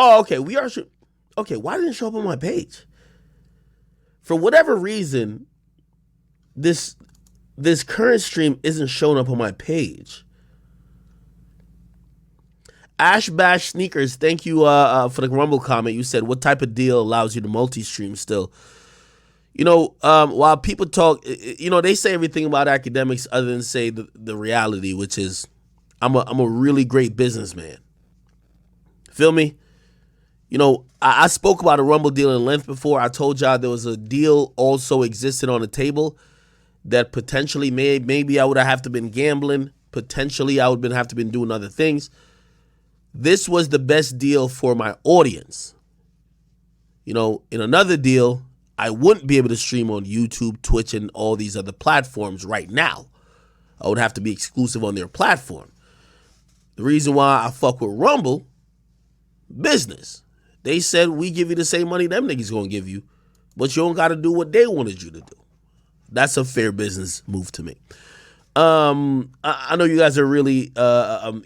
Oh, okay. We are. Okay, why didn't it show up on my page? For whatever reason, this current stream isn't showing up on my page. Ash Bash Sneakers, thank you for the Rumble comment. You said, what type of deal allows you to multi-stream still? While people talk, they say everything about academics other than say the reality, which is I'm a really great businessman. Feel me? I spoke about a Rumble deal in length before. I told y'all there was a deal also existed on the table that potentially maybe I would have to been gambling. Potentially I would have to been doing other things. This was the best deal for my audience. In another deal, I wouldn't be able to stream on YouTube, Twitch, and all these other platforms right now. I would have to be exclusive on their platform. The reason why I fuck with Rumble, business. They said, we give you the same money them niggas gonna give you, but you don't gotta do what they wanted you to do. That's a fair business move to me. I know you guys are really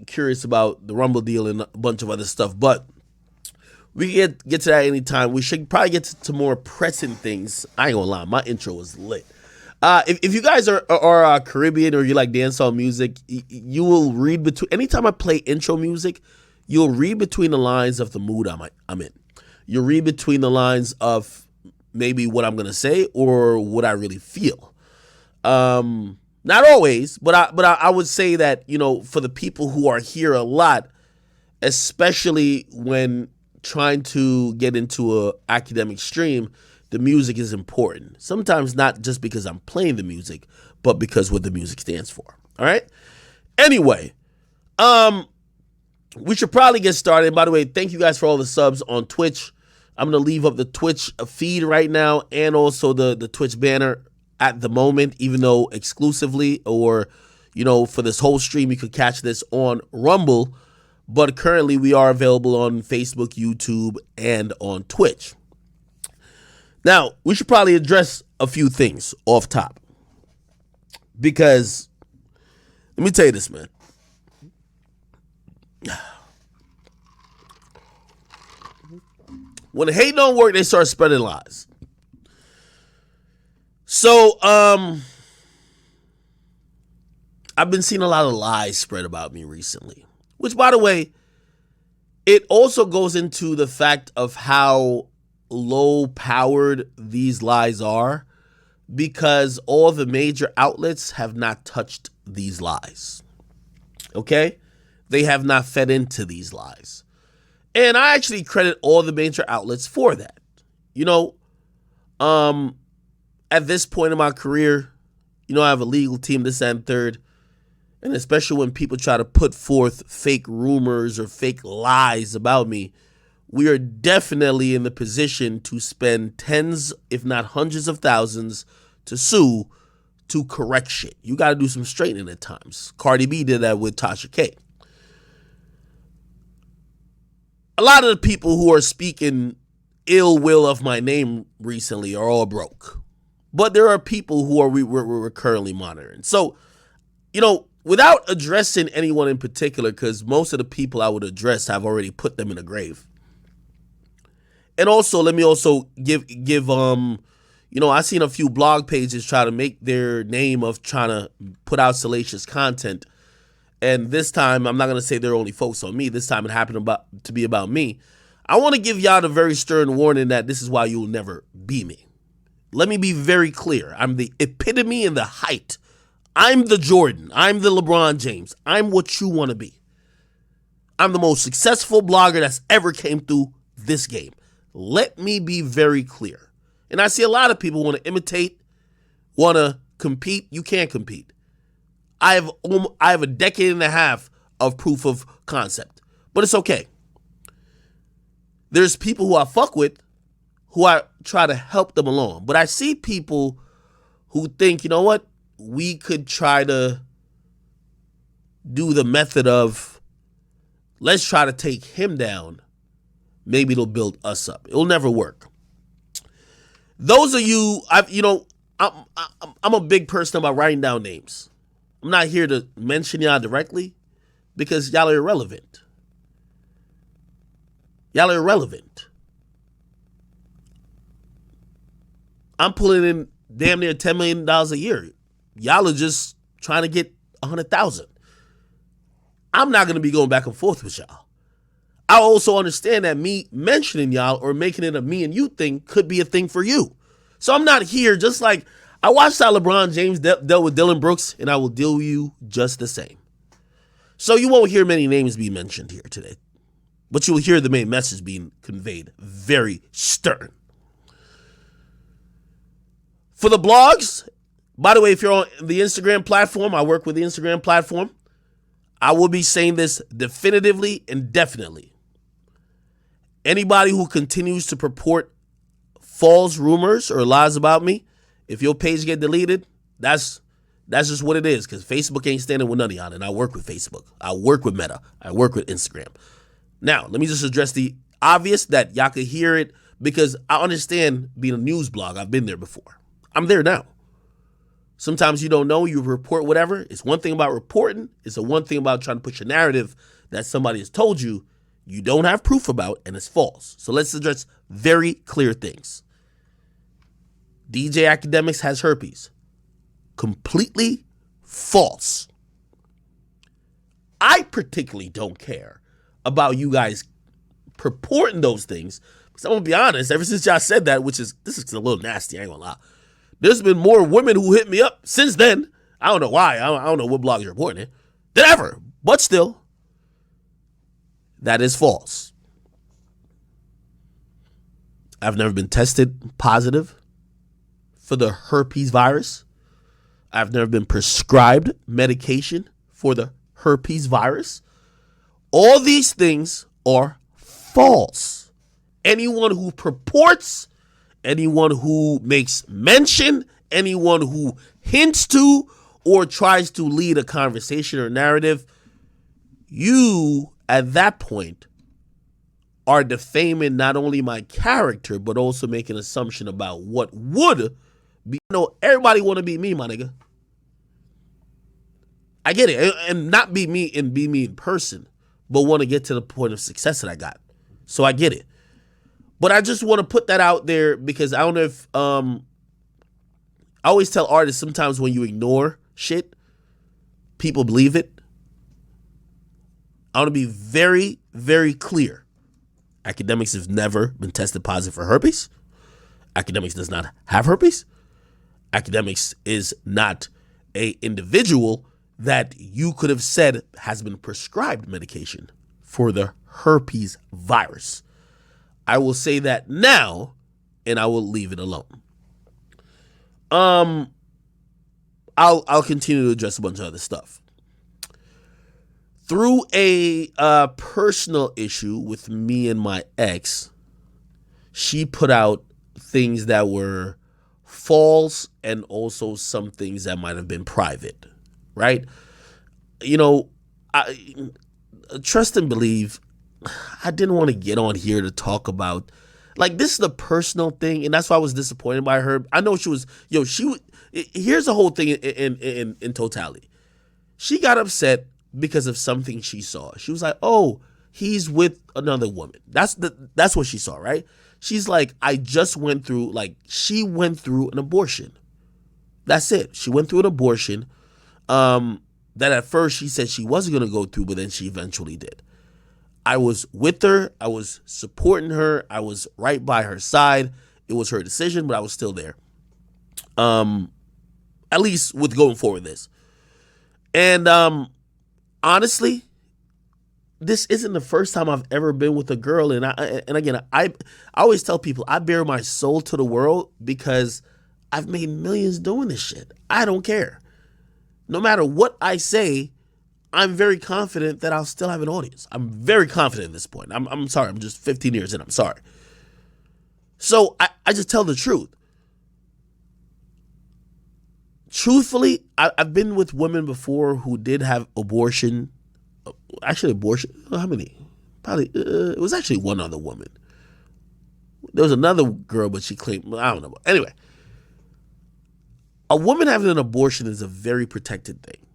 curious about the Rumble deal and a bunch of other stuff, but we can get to that anytime. We should probably get to more pressing things. I ain't gonna lie, my intro was lit. If you guys are Caribbean or you like dancehall music, you will read between. Anytime I play intro music, you'll read between the lines of the mood I'm in. You'll read between the lines of maybe what I'm gonna say or what I really feel. Not always, but I would say that for the people who are here a lot, especially when trying to get into a academic stream, the music is important. Sometimes not just because I'm playing the music, but because what the music stands for. All right. Anyway, we should probably get started. By the way, thank you guys for all the subs on Twitch. I'm gonna leave up the Twitch feed right now and also the Twitch banner at the moment, even though exclusively or for this whole stream you could catch this on Rumble. But currently we are available on Facebook, YouTube, and on Twitch. Now, we should probably address a few things off top. Because, let me tell you this, man. When hate don't work, they start spreading lies. So, I've been seeing a lot of lies spread about me recently. Which, by the way, it also goes into the fact of how low-powered these lies are because all the major outlets have not touched these lies. Okay? They have not fed into these lies. And I actually credit all the major outlets for that. At this point in my career, I have a legal team, this and third. And especially when people try to put forth fake rumors or fake lies about me, we are definitely in the position to spend tens, if not hundreds of thousands to sue to correct shit. You got to do some straightening at times. Cardi B did that with Tasha K. A lot of the people who are speaking ill will of my name recently are all broke. But there are people who we're currently monitoring. So, without addressing anyone in particular, because most of the people I would address have already put them in a grave. And also, let me also give I've seen a few blog pages try to make their name of trying to put out salacious content. And this time, I'm not going to say they're only folks on me. This time it happened to be about me. I want to give y'all the very stern warning that this is why you'll never be me. Let me be very clear. I'm the epitome and the height. I'm the Jordan. I'm the LeBron James. I'm what you want to be. I'm the most successful blogger that's ever came through this game. Let me be very clear. And I see a lot of people want to imitate, want to compete. You can't compete. I have a decade and a half of proof of concept. But it's okay. There's people who I fuck with who I try to help them along. But I see people who think, you know what? We could try to do the method of let's try to take him down. Maybe it'll build us up. It'll never work. Those of you, I'm a big person about writing down names. I'm not here to mention y'all directly because y'all are irrelevant. Y'all are irrelevant. I'm pulling in damn near $10 million a year. Y'all are just trying to get 100,000. I'm not going to be going back and forth with y'all. I also understand that me mentioning y'all or making it a me and you thing could be a thing for you. So I'm not here just like I watched how LeBron James dealt with Dylan Brooks, and I will deal with you just the same. So you won't hear many names being mentioned here today, but you will hear the main message being conveyed very stern. For the blogs, by the way, if you're on the Instagram platform, I work with the Instagram platform, I will be saying this definitively and definitely. Anybody who continues to purport false rumors or lies about me, if your page get deleted, that's just what it is, because Facebook ain't standing with none of y'all, and I work with Facebook. I work with Meta. I work with Instagram. Now, let me just address the obvious that y'all could hear it, because I understand being a news blog. I've been there before. I'm there now. Sometimes you don't know, you report whatever. It's one thing about reporting. It's a one thing about trying to push a narrative that somebody has told you you don't have proof about, and it's false. So let's address very clear things. DJ Akademiks has herpes. Completely false. I particularly don't care about you guys purporting those things, because I'm going to be honest, ever since y'all said that, this is a little nasty, I ain't going to lie. There's been more women who hit me up since then. I don't know why. I don't know what blog you're reporting it. Than ever. But still, that is false. I've never been tested positive for the herpes virus. I've never been prescribed medication for the herpes virus. All these things are false. Anyone who purports, anyone who makes mention, anyone who hints to or tries to lead a conversation or narrative, you at that point are defaming not only my character, but also making an assumption about what would be. Everybody want to be me, my nigga. I get it. And not be me and be me in person, but want to get to the point of success that I got. So I get it. But I just want to put that out there, because I don't know if, I always tell artists, sometimes when you ignore shit, people believe it. I want to be very, very clear. Akademiks have never been tested positive for herpes. Akademiks does not have herpes. Akademiks is not a individual that you could have said has been prescribed medication for the herpes virus. I will say that now, and I will leave it alone. I'll continue to address a bunch of other stuff. Through a personal issue with me and my ex, she put out things that were false and also some things that might have been private, right? Trust and believe, I didn't want to get on here to talk about, like, this is the personal thing, and that's why I was disappointed by her. I know here's the whole thing in totality. She got upset because of something she saw. She was like, oh, he's with another woman. That's what she saw, right? She's like, she went through an abortion. That's it. She went through an abortion that at first she said she wasn't going to go through, but then she eventually did. I was with her. I was supporting her. I was right by her side. It was her decision, but I was still there. At least with going forward this. And honestly, this isn't the first time I've ever been with a girl. And I always tell people I bare my soul to the world because I've made millions doing this shit. I don't care. No matter what I say, I'm very confident that I'll still have an audience. I'm very confident at this point. I'm sorry. I'm just 15 years in. I'm sorry. So I just tell the truth. Truthfully, I've been with women before who did have abortion. Actually, abortion. How many? Probably. It was actually one other woman. There was another girl, but she claimed. I don't know. Anyway, a woman having an abortion is a very protected thing.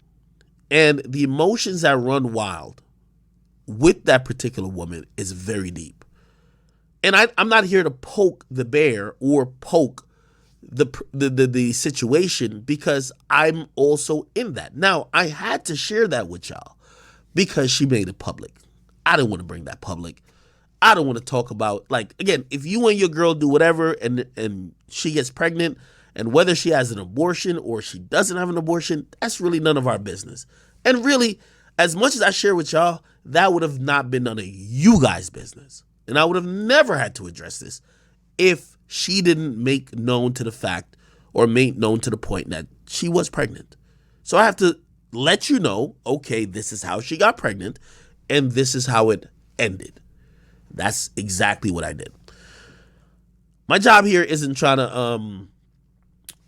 And the emotions that run wild with that particular woman is very deep. And I'm not here to poke the bear or poke the situation, because I'm also in that. Now, I had to share that with y'all because she made it public. I didn't want to bring that public. I don't want to talk about, like, again, if you and your girl do whatever and she gets pregnant, and whether she has an abortion or she doesn't have an abortion, that's really none of our business. And really, as much as I share with y'all, that would have not been none of you guys' business. And I would have never had to address this if she didn't make known to the fact or make known to the point that she was pregnant. So I have to let you know, okay, this is how she got pregnant and this is how it ended. That's exactly what I did. My job here isn't trying to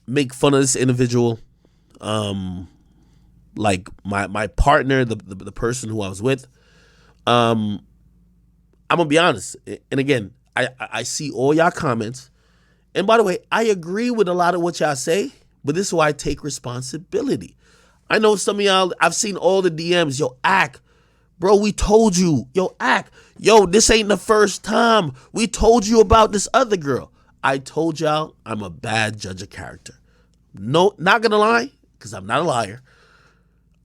make fun of this individual. Like my partner, the person who I was with, I'm gonna be honest. And again, I see all y'all comments. And by the way, I agree with a lot of what y'all say, but this is why I take responsibility. I know some of y'all, I've seen all the DMs. Yo, Ak, bro, we told you. Yo, Ak, yo, this ain't the first time. We told you about this other girl. I told y'all I'm a bad judge of character. No, not gonna lie, because I'm not a liar.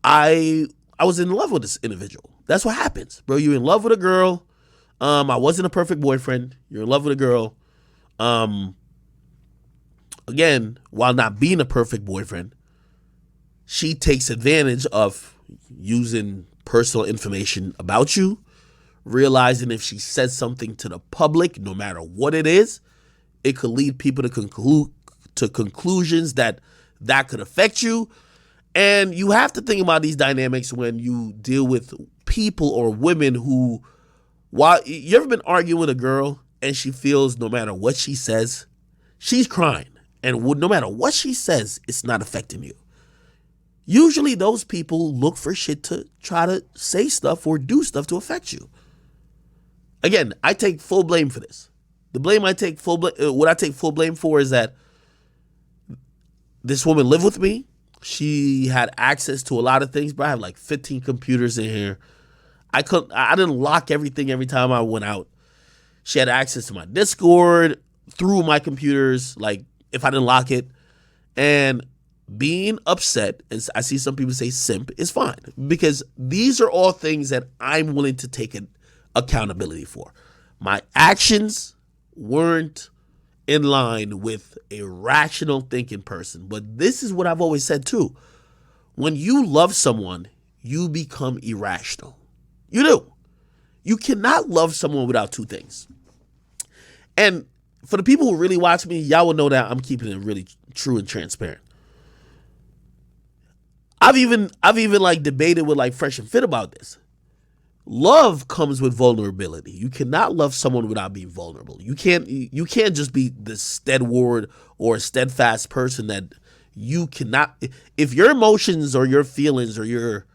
I was in love with this individual. That's what happens, bro. You're in love with a girl. I wasn't a perfect boyfriend. You're in love with a girl. Again, while not being a perfect boyfriend, she takes advantage of using personal information about you, realizing if she says something to the public, no matter what it is, it could lead people to conclusions that could affect you. And you have to think about these dynamics when you deal with people or women who, while you ever been arguing with a girl and she feels no matter what she says, she's crying. And no matter what she says, it's not affecting you. Usually those people look for shit to try to say stuff or do stuff to affect you. Again, I take full blame for this. What I take full blame for is that this woman lived with me. She had access to a lot of things, but I have like 15 computers in here. I didn't lock everything every time I went out. She had access to my Discord through my computers, like if I didn't lock it. And being upset, and I see some people say simp, is fine, because these are all things that I'm willing to take accountability for. My actions weren't in line with a rational thinking person. But this is what I've always said too. When you love someone, you become irrational. You do. You cannot love someone without two things. And for the people who really watch me, y'all will know that I'm keeping it really true and transparent. I've even like debated with like Fresh and Fit about this. Love comes with vulnerability. You cannot love someone without being vulnerable. You can't just be the steadward or steadfast person that you cannot. If your emotions or your feelings or your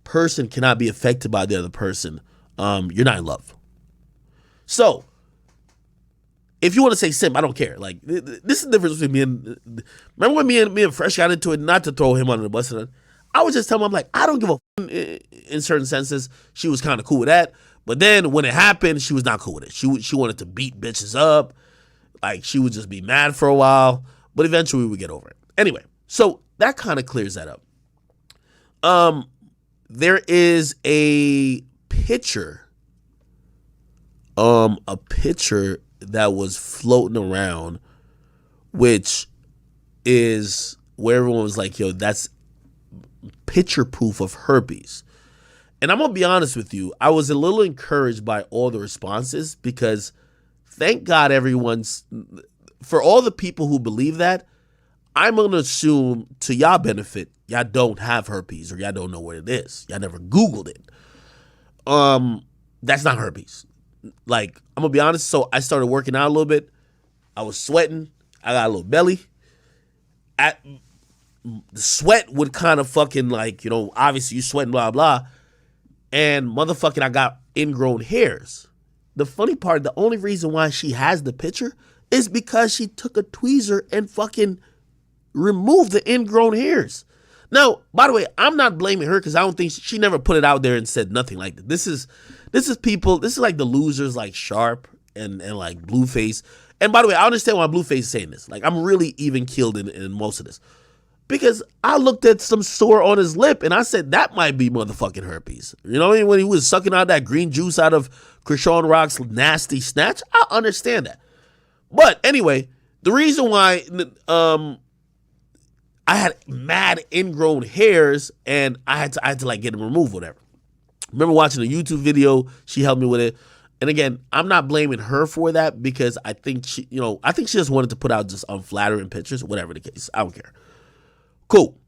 person cannot be affected by the other person, you're not in love. So, if you want to say simp, I don't care. Like, this is the difference between me and. Remember when me and Fresh got into it? Not to throw him under the bus. I would just tell him, I'm like, I don't give a in certain senses. She was kind of cool with that. But then when it happened, she was not cool with it. She wanted to beat bitches up. Like, she would just be mad for a while. But eventually we would get over it. Anyway, so that kind of clears that up. There is a picture. A picture that was floating around, which is where everyone was like, yo, that's picture proof of herpes. And I'm gonna be honest with you, I was a little encouraged by all the responses, because thank God for all the people who believe that, I'm gonna assume to y'all benefit, y'all don't have herpes, or y'all don't know what it is. Y'all never Googled it. That's not herpes. Like, I'm gonna be honest. So I started working out a little bit. I was sweating. I got a little belly. The sweat would kind of fucking, like, you know, obviously you sweating, blah, blah. And motherfucking, I got ingrown hairs. The funny part, the only reason why she has the picture is because she took a tweezer and fucking removed the ingrown hairs. Now, by the way, I'm not blaming her, because I don't think she never put it out there and said nothing like that. This is people, this is like the losers like Sharp and like Blueface. And by the way, I understand why Blueface is saying this. Like, I'm really even keeled in most of this. Because I looked at some sore on his lip and I said, that might be motherfucking herpes. You know what I mean? When he was sucking out that green juice out of Krishan Rock's nasty snatch, I understand that. But anyway, the reason why I had mad ingrown hairs and I had to like get them removed, whatever. Remember watching a YouTube video, she helped me with it. And again, I'm not blaming her for that because I think she just wanted to put out just unflattering pictures, whatever the case. I don't care. Cool.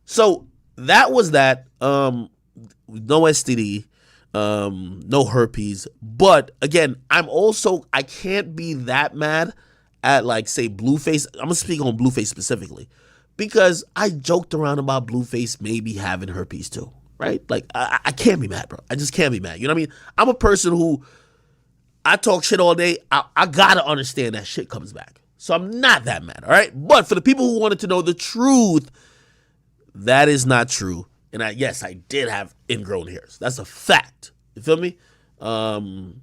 So that was that. No STD, no herpes. But again, I can't be that mad at like say Blueface. I'm gonna speak on Blueface specifically because I joked around about Blueface maybe having herpes too, right? Like I can't be mad, bro. I just can't be mad. You know what I mean? I'm a person who I talk shit all day. I gotta understand that shit comes back. So I'm not that mad, all right? But for the people who wanted to know the truth, that is not true. And yes, I did have ingrown hairs. That's a fact. You feel me? I've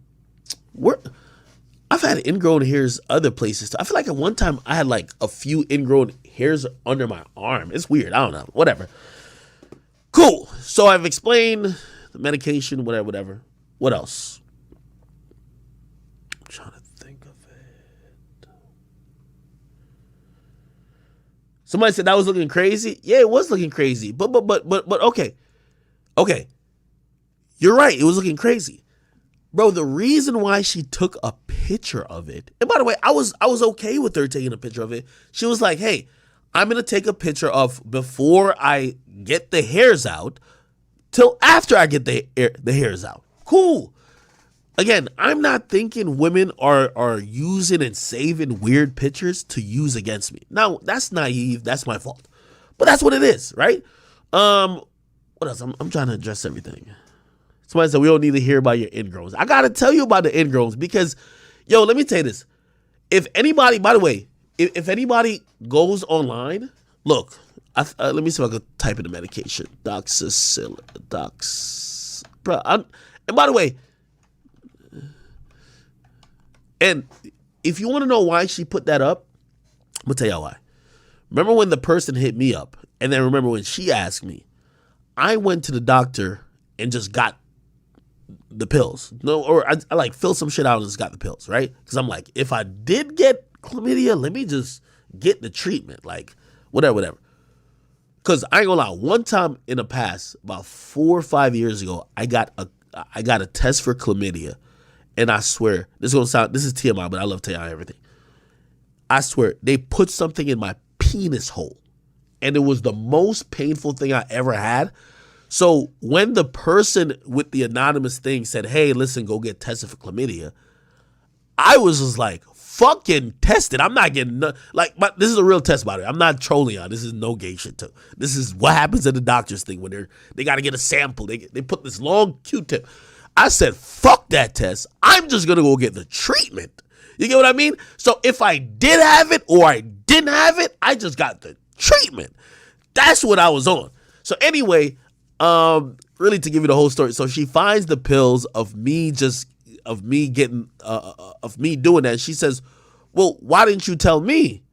had ingrown hairs other places too. I feel like at one time I had like a few ingrown hairs under my arm. It's weird. I don't know. Whatever. Cool. So I've explained the medication, whatever. What else? I'm trying to think of it. Somebody said that was looking crazy. Yeah, it was looking crazy. But okay. Okay. You're right. It was looking crazy. Bro, the reason why she took a picture of it, and by the way, I was okay with her taking a picture of it. She was like, hey, I'm going to take a picture of before I get the hairs out till after I get the hairs out. Cool. Again, I'm not thinking women are using and saving weird pictures to use against me. Now, that's naive. That's my fault. But that's what it is, right? What else? I'm trying to address everything. Somebody said we don't need to hear about your ingrowns. I got to tell you about the ingrowns because, yo, let me tell you this. If anybody, by the way, if anybody goes online, look, let me see if I could type in the medication. And by the way, and if you want to know why she put that up, I'm going to tell y'all why. Remember when the person hit me up, and then remember when she asked me, I went to the doctor and just got the pills. No, or I like filled some shit out and just got the pills, right? Because I'm like, if I did get chlamydia, let me just get the treatment, like whatever. Because I ain't gonna lie, one time in the past, about 4 or 5 years ago, I got a test for chlamydia, and I swear this is TMI, but I love telling you everything. I swear they put something in my penis hole, and it was the most painful thing I ever had. So when the person with the anonymous thing said, hey, listen, go get tested for chlamydia, I was just like, fucking tested. I'm not getting, but this is a real test, by the way. I'm not trolling y'all. This is no gay shit, too. This is what happens at the doctor's thing when they got to get a sample. They put this long Q-tip. I said, fuck that test. I'm just going to go get the treatment. You get what I mean? So if I did have it or I didn't have it, I just got the treatment. That's what I was on. So anyway, really to give you the whole story. So she finds the pills of me doing that. And she says, well, why didn't you tell me?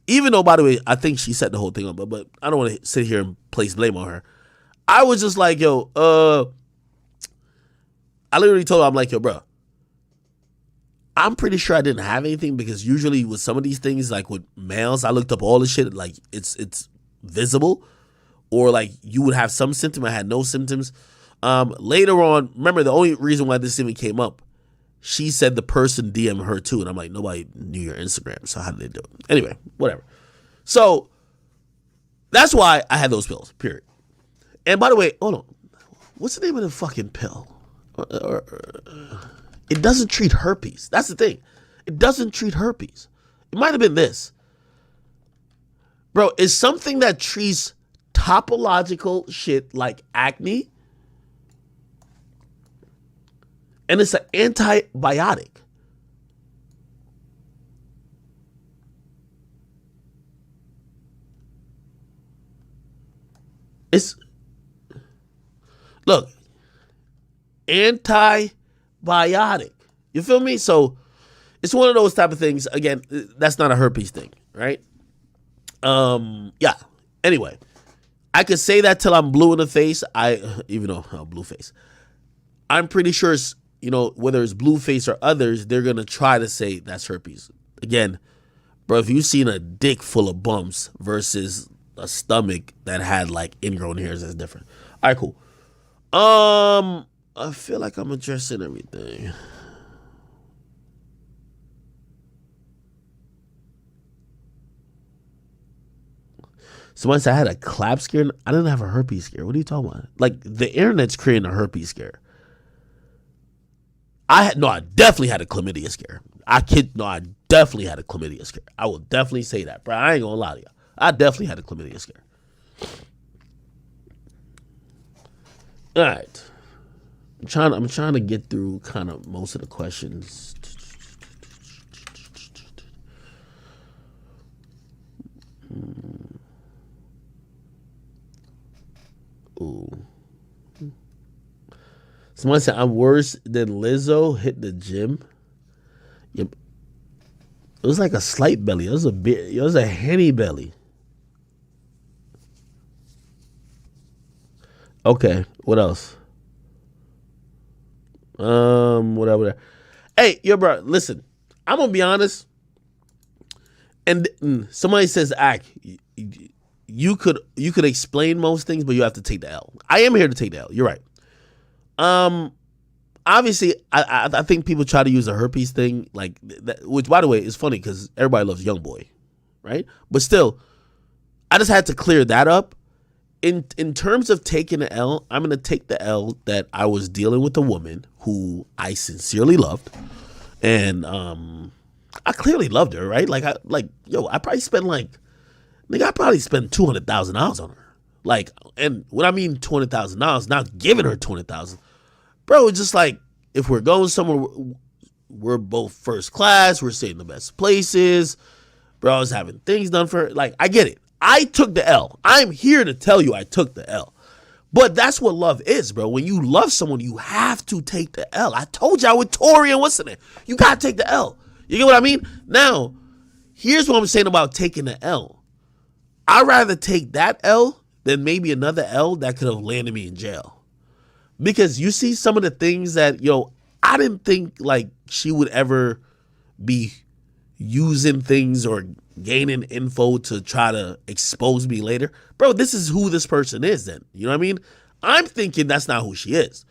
Even though, by the way, I think she set the whole thing up, but I don't want to sit here and place blame on her. I was just like, yo, I literally told her, I'm like, yo, bro, I'm pretty sure I didn't have anything because usually with some of these things, like with males, I looked up all the shit, like it's visible, or like you would have some symptom. I had no symptoms. Later on, remember the only reason why this even came up, she said the person DM'd her too, and I'm like, nobody knew your Instagram, so how did they do it? Anyway, whatever. So that's why I had those pills, period. And by the way, hold on, what's the name of the fucking pill? It doesn't treat herpes. That's the thing. It doesn't treat herpes. It might have been this. Bro, it's something that treats topological shit like acne. And it's an antibiotic. Look, antibiotic. You feel me? So it's one of those type of things. Again, that's not a herpes thing, right? Yeah. Anyway, I could say that till I'm blue in the face. Even though blue face, I'm pretty sure it's, whether it's blue face or others, they're gonna try to say that's herpes. Again, bro, if you've seen a dick full of bumps versus a stomach that had like ingrown hairs, that's different. All right, cool. I feel like I'm addressing everything. Somebody said I had a clap scare. I didn't have a herpes scare. What are you talking about? Like, the internet's creating a herpes scare. I definitely had a chlamydia scare. I definitely had a chlamydia scare. I will definitely say that, bro. I ain't gonna lie to you. I definitely had a chlamydia scare. All right. I'm trying to get through kind of most of the questions. Ooh. Someone said I'm worse than Lizzo. Hit the gym. Yep. It was like a slight belly. It was a henny belly. Okay. What else? Whatever. Hey, yo, bro. Listen, I'm gonna be honest. And somebody says, "Ak, you could explain most things, but you have to take the L." I am here to take the L. You're right. Obviously, I think people try to use the herpes thing, like that, which, by the way, is funny because everybody loves Young Boy, right? But still, I just had to clear that up. In terms of taking the L, I'm gonna take the L that I was dealing with a woman who I sincerely loved, and I clearly loved her, right? I probably spent $200,000 on her. Like, and when I mean $200,000, not giving her $200,000, bro. It's just like, if we're going somewhere, we're both first class, we're staying in the best places, bro. I was having things done for her. Like, I get it. I took the L. I'm here to tell you I took the L. But that's what love is, bro. When you love someone, you have to take the L. I told y'all with Tori and what's in it. You gotta take the L. You get what I mean? Now, here's what I'm saying about taking the L. I'd rather take that L than maybe another L that could have landed me in jail. Because you see some of the things that, I didn't think like she would ever be using things or gaining info to try to expose me later. Bro, this is who this person is then. You know what I mean? I'm thinking that's not who she is.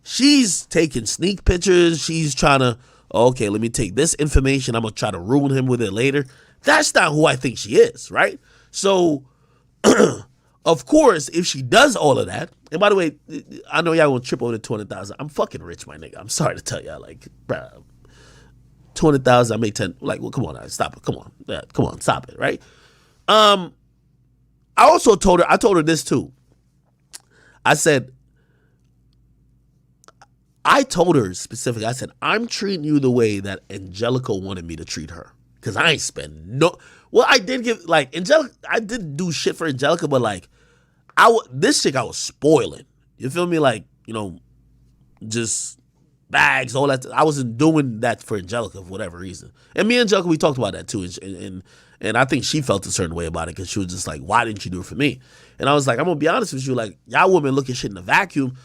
She's taking sneak pictures. She's trying to, okay, let me take this information. I'm going to try to ruin him with it later. That's not who I think she is, right? So, of course, if she does all of that, and by the way, I know y'all going to trip over the 200,000. I'm fucking rich, my nigga. I'm sorry to tell y'all, like, bro, 200,000, I made 10. Like, well, come on, stop it. Come on. Yeah, come on, stop it, right? I also told her this too. I told her specifically, I said, I'm treating you the way that Angelica wanted me to treat her. Because I ain't spend no, well, I did give, like, Angelica, I did do shit for Angelica, but like, this chick I was spoiling. You feel me? Like, just bags, all that. I wasn't doing that for Angelica for whatever reason. And me and Angelica, we talked about that too. And I think she felt a certain way about it because she was just like, why didn't you do it for me? And I was like, I'm going to be honest with you. Like, y'all women look at shit in a vacuum.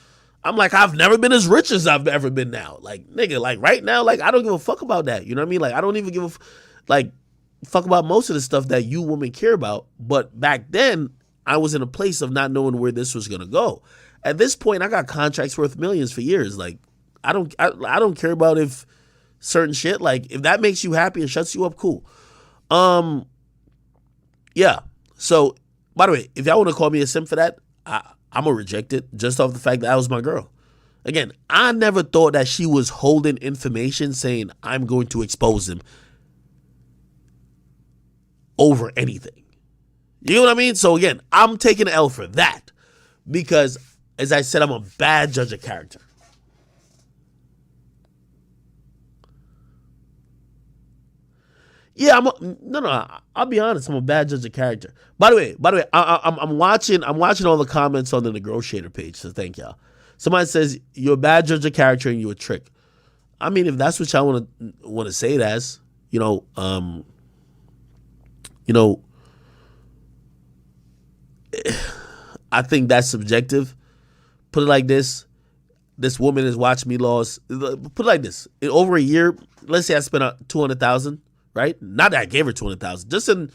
I'm like, I've never been as rich as I've ever been now. Like, nigga, like right now, like, I don't give a fuck about that. You know what I mean? Like, I don't even give a fuck about most of the stuff that you women care about. But back then, I was in a place of not knowing where this was going to go. At this point, I got contracts worth millions for years. Like, I don't care about if certain shit, like, if that makes you happy and shuts you up, cool. Yeah. So, by the way, if y'all want to call me a simp for that, I'm going to reject it just off the fact that was my girl. Again, I never thought that she was holding information saying I'm going to expose him over anything. You know what I mean? So again, I'm taking an L for that because, as I said, I'm a bad judge of character. Yeah, I'll be honest. I'm a bad judge of character. By the way, I'm watching all the comments on the negotiator page. So thank y'all. Somebody says you're a bad judge of character and you're a trick. I mean, if that's what y'all want to say it as, you know, I think that's subjective. Put it like this: this woman has watched me lose. Put it like this: in over a year, let's say I spent $200,000, right? Not that I gave her $200,000. Just in,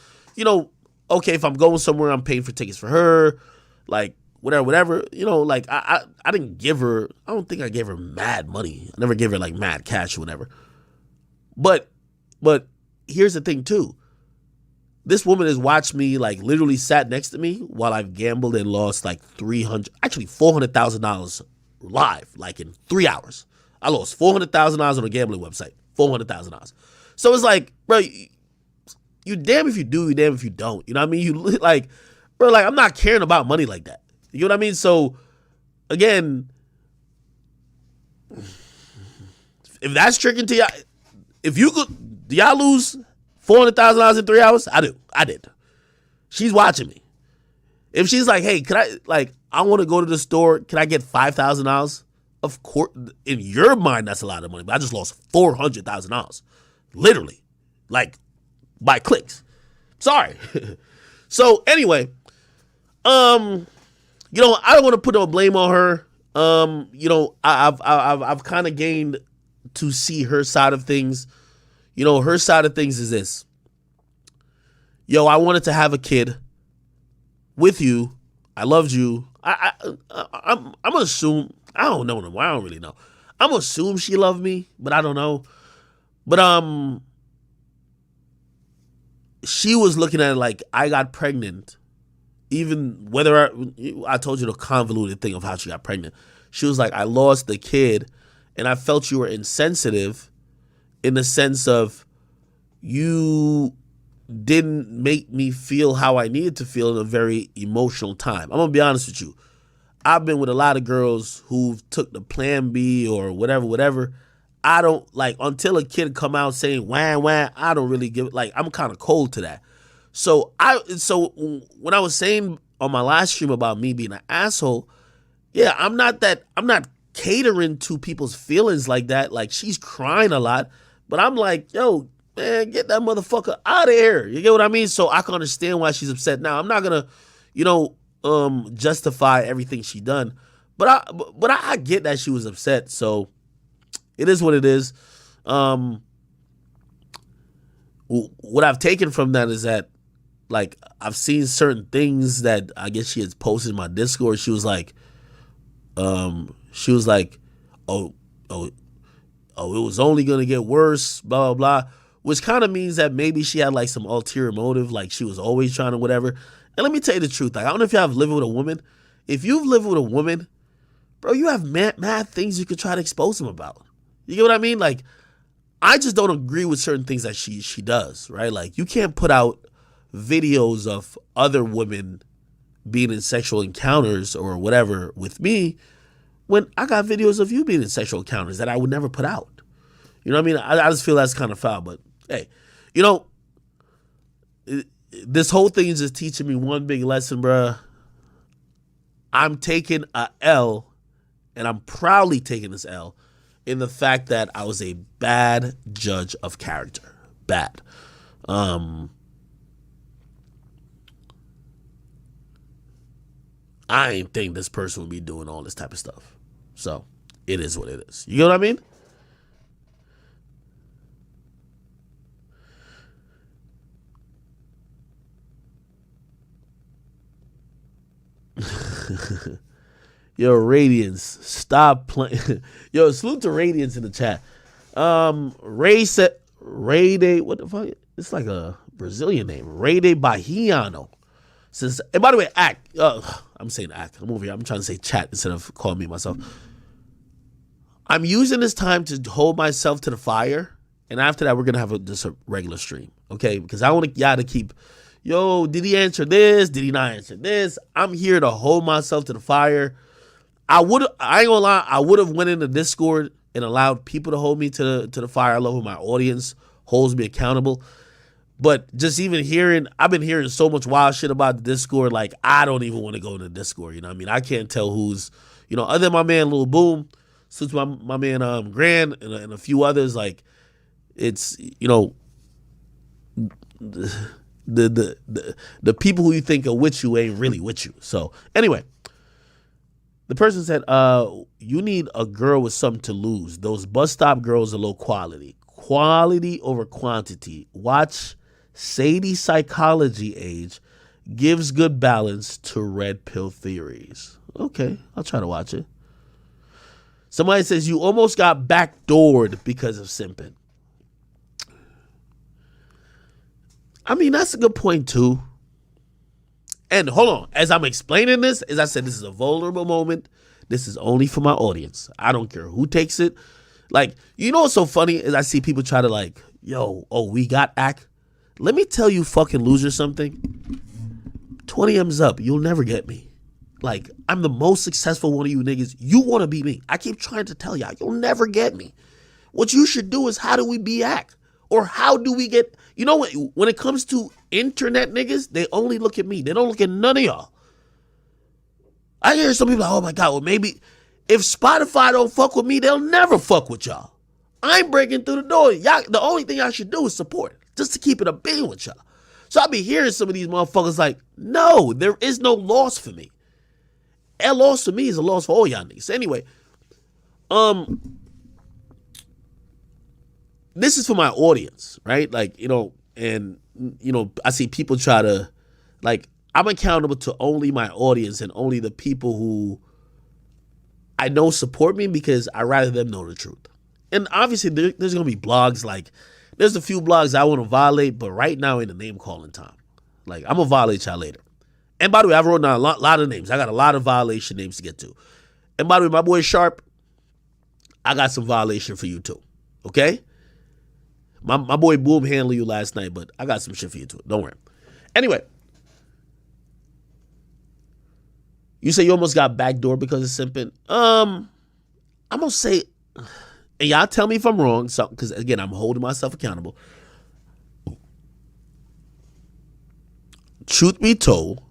okay, if I'm going somewhere, I'm paying for tickets for her, like whatever. Like I didn't give her. I don't think I gave her mad money. I never gave her like mad cash or whatever. But here's the thing too. This woman has watched me, like literally sat next to me while I've gambled and lost like $400,000 live, like in 3 hours. I lost $400,000 on a gambling website, $400,000. So it's like, bro, you damn if you do, you damn if you don't. You know what I mean? You like, bro, like I'm not caring about money like that. You know what I mean? So again, if that's tricking to y'all, if you could, do y'all lose $400,000 in 3 hours? I do. I did. She's watching me. If she's like, hey, I want to go to the store. Can I get $5,000? Of course, in your mind, that's a lot of money. But I just lost $400,000. Literally. Like, by clicks. Sorry. So, anyway, I don't want to put no blame on her. I've kind of gained to see her side of things. Her side of things is this. I wanted to have a kid with you. I loved you. I'm gonna assume. I don't know no. I don't really know. I'm gonna assume she loved me, but I don't know. But she was looking at it like I got pregnant. Even whether I told you the convoluted thing of how she got pregnant. She was like, I lost the kid, and I felt you were insensitive. In the sense of you didn't make me feel how I needed to feel in a very emotional time. I'm going to be honest with you. I've been with a lot of girls who've took the plan B or whatever. I don't, like, until a kid come out saying, wah, I don't really give it, like, I'm kind of cold to that. So when I was saying on my last stream about me being an asshole, yeah, I'm not catering to people's feelings like that. Like, she's crying a lot. But I'm like, yo, man, get that motherfucker out of here. You get what I mean? So I can understand why she's upset. Now, I'm not going to, justify everything she done. But I get that she was upset. So it is what it is. What I've taken from that is that, like, I've seen certain things that I guess she has posted in my Discord. She was like, oh, it was only going to get worse, blah, blah, blah, which kind of means that maybe she had like some ulterior motive, like she was always trying to whatever. And let me tell you the truth. Like, I don't know if you have lived with a woman. If you've lived with a woman, bro, you have mad things you could try to expose them about. You get what I mean? Like, I just don't agree with certain things that she does, right? Like, you can't put out videos of other women being in sexual encounters or whatever with me when I got videos of you being in sexual encounters that I would never put out. You know what I mean? I just feel that's kind of foul. But, hey, this whole thing is just teaching me one big lesson, bruh. I'm taking a L, and I'm proudly taking this L, in the fact that I was a bad judge of character. Bad. I ain't think this person would be doing all this type of stuff. So, it is what it is. You know what I mean? Yo, Radiance, stop playing. Yo, salute to Radiance in the chat. Ray said, Rayday, what the fuck? It's like a Brazilian name. Rayday Bahiano. And by the way, I'm saying act. I'm over here. I'm trying to say chat instead of calling me myself. I'm using this time to hold myself to the fire. And after that, we're going to have just a regular stream. Okay? Because I want y'all to keep, yo, did he answer this? Did he not answer this? I'm here to hold myself to the fire. I ain't gonna lie, I would have went into Discord and allowed people to hold me to the fire. I love when my audience holds me accountable. But just even I've been hearing so much wild shit about the Discord, like I don't even want to go into Discord, you know what I mean? I can't tell who's, other than my man Lil Boom, since my man Grand and a few others, like it's the people who you think are with you ain't really with you. So anyway, the person said, you need a girl with something to lose. Those bus stop girls are low quality. Quality over quantity. Watch Sadie Psychology Age. Gives good balance to red pill theories. Okay, I'll try to watch it. Somebody says you almost got backdoored because of simping. I mean, that's a good point too. And hold on, as I'm explaining this, as I said, this is a vulnerable moment. This is only for my audience. I don't care who takes it. Like, you know what's so funny is I see people try to like, we got act. Let me tell you fucking loser something. 20 M's up, you'll never get me. Like, I'm the most successful one of you niggas. You want to be me. I keep trying to tell y'all, you'll never get me. What you should do is how do we be act? Or how do we get, you know what, when it comes to internet niggas, they only look at me. They don't look at none of y'all. I hear some people like, oh my God, well maybe if Spotify don't fuck with me, they'll never fuck with y'all. I'm breaking through the door. Y'all, the only thing y'all should do is support, just to keep it a bean with y'all. So I be hearing some of these motherfuckers like, no, there is no loss for me. A loss for me is a loss for all y'all niggas. Anyway, this is for my audience, right? Like, and, I see people try to, like, I'm accountable to only my audience and only the people who I know support me because I rather them know the truth. And obviously there's going to be blogs, like, there's a few blogs I want to violate, but right now ain't the name calling time. Like, I'm going to violate y'all later. And by the way, I've written down a lot of names. I got a lot of violation names to get to. And by the way, my boy Sharp, I got some violation for you too. Okay? My boy Boom handled you last night, but I got some shit for you too. Don't worry. Anyway. You say you almost got backdoor because of simping. I'm going to say, and y'all tell me if I'm wrong, because again, I'm holding myself accountable. Truth be told,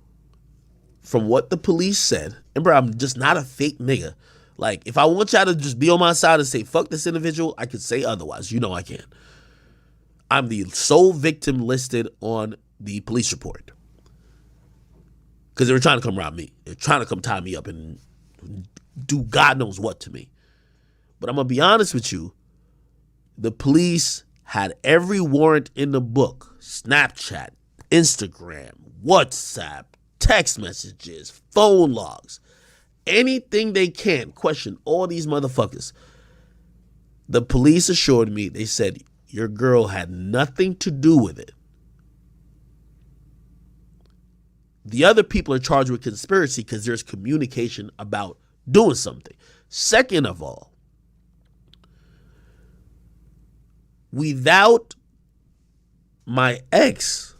from what the police said, and bro, I'm just not a fake nigga. Like, if I want y'all to just be on my side and say, fuck this individual, I could say otherwise. You know I can. I'm the sole victim listed on the police report. Because they were trying to come around me. They're trying to come tie me up and do God knows what to me. But I'm going to be honest with you. The police had every warrant in the book. Snapchat, Instagram, WhatsApp, text messages, phone logs. Anything they can. Question all these motherfuckers. The police assured me, they said, your girl had nothing to do with it. The other people are charged with conspiracy because there's communication about doing something. Second of all, without my ex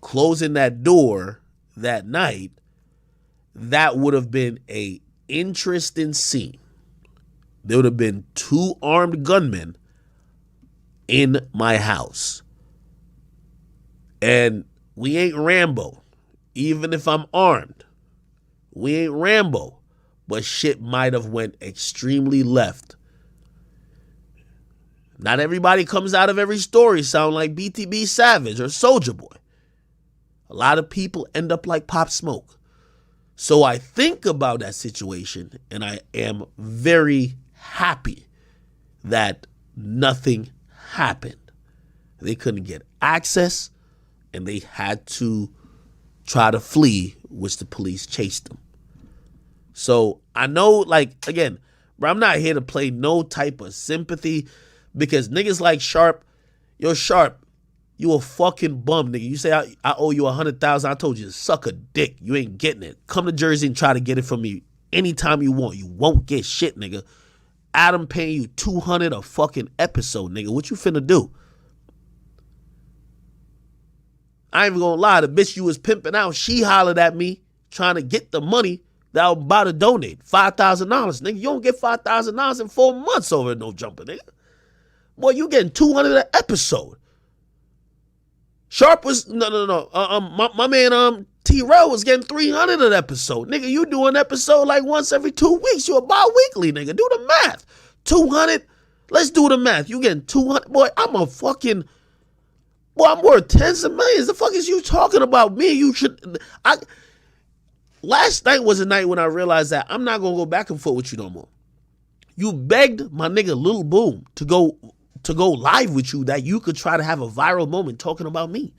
closing that door that night, that would have been a interesting scene. There would have been 2 armed gunmen in my house. And we ain't Rambo. Even if I'm armed, we ain't Rambo, but shit might have went extremely left. Not everybody comes out of every story sound like BTB Savage or Soulja Boy. A lot of people end up like Pop Smoke. So I think about that situation and I am very happy that nothing happened. They couldn't get access and they had to try to flee, which the police chased them. So I know, like, again, bro, I'm not here to play no type of sympathy because niggas like Sharp, yo, Sharp, you a fucking bum, nigga. You say I owe you 100,000. I told you to suck a dick. You ain't getting it. Come to Jersey and try to get it from me anytime you want. You won't get shit, nigga. Adam paying you 200 a fucking episode, nigga. What you finna do? I ain't even gonna lie, the bitch you was pimping out, she hollered at me trying to get the money that I'm about to donate. $5,000, nigga. You don't get $5,000 in 4 months over no jumper, nigga. Boy, you getting 200 an episode. Sharp was, no. My man, T-Rail was getting 300 an episode. Nigga, you do an episode like once every 2 weeks. You a bi-weekly, nigga. Do the math. 200. Let's do the math. You getting 200. Boy, I'm worth tens of millions. The fuck is you talking about? Me, you should. Last night was a night when I realized that I'm not going to go back and forth with you no more. You begged my nigga Lil Boom to go live with you that you could try to have a viral moment talking about me.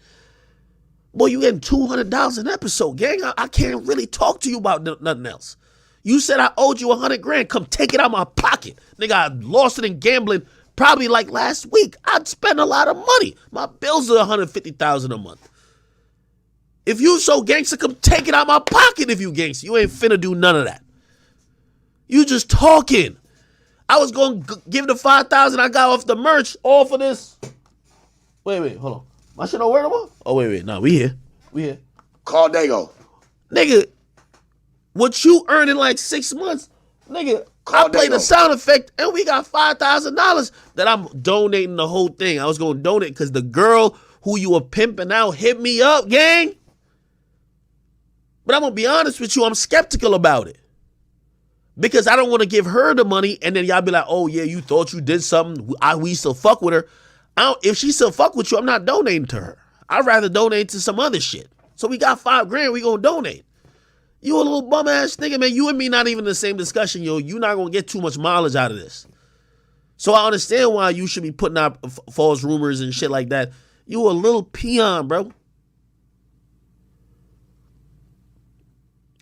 Boy, you getting $200 an episode, gang. I can't really talk to you about nothing else. You said I owed you $100,000. Come take it out of my pocket. Nigga, I lost it in gambling probably like last week. I'd spend a lot of money. My bills are $150,000 a month. If you so gangster, come take it out of my pocket if you gangster. You ain't finna do none of that. You just talking. I was going to give the $5,000 I got off the merch all for this. Wait, hold on. My shit don't work no more? Oh, wait. No, we here. Call Dago. Nigga, what you earn in like 6 months, nigga, I played the sound effect and we got $5,000 that I'm donating the whole thing. I was going to donate because the girl who you were pimping out hit me up, gang. But I'm going to be honest with you, I'm skeptical about it. Because I don't want to give her the money and then y'all be like, oh yeah, you thought you did something. We still fuck with her. If she still fuck with you, I'm not donating to her. I'd rather donate to some other shit. So we got $5,000, we gonna donate. You a little bum ass nigga, man. You and me not even in the same discussion, yo. You not gonna get too much mileage out of this. So I understand why you should be putting out false rumors and shit like that. You a little peon, bro.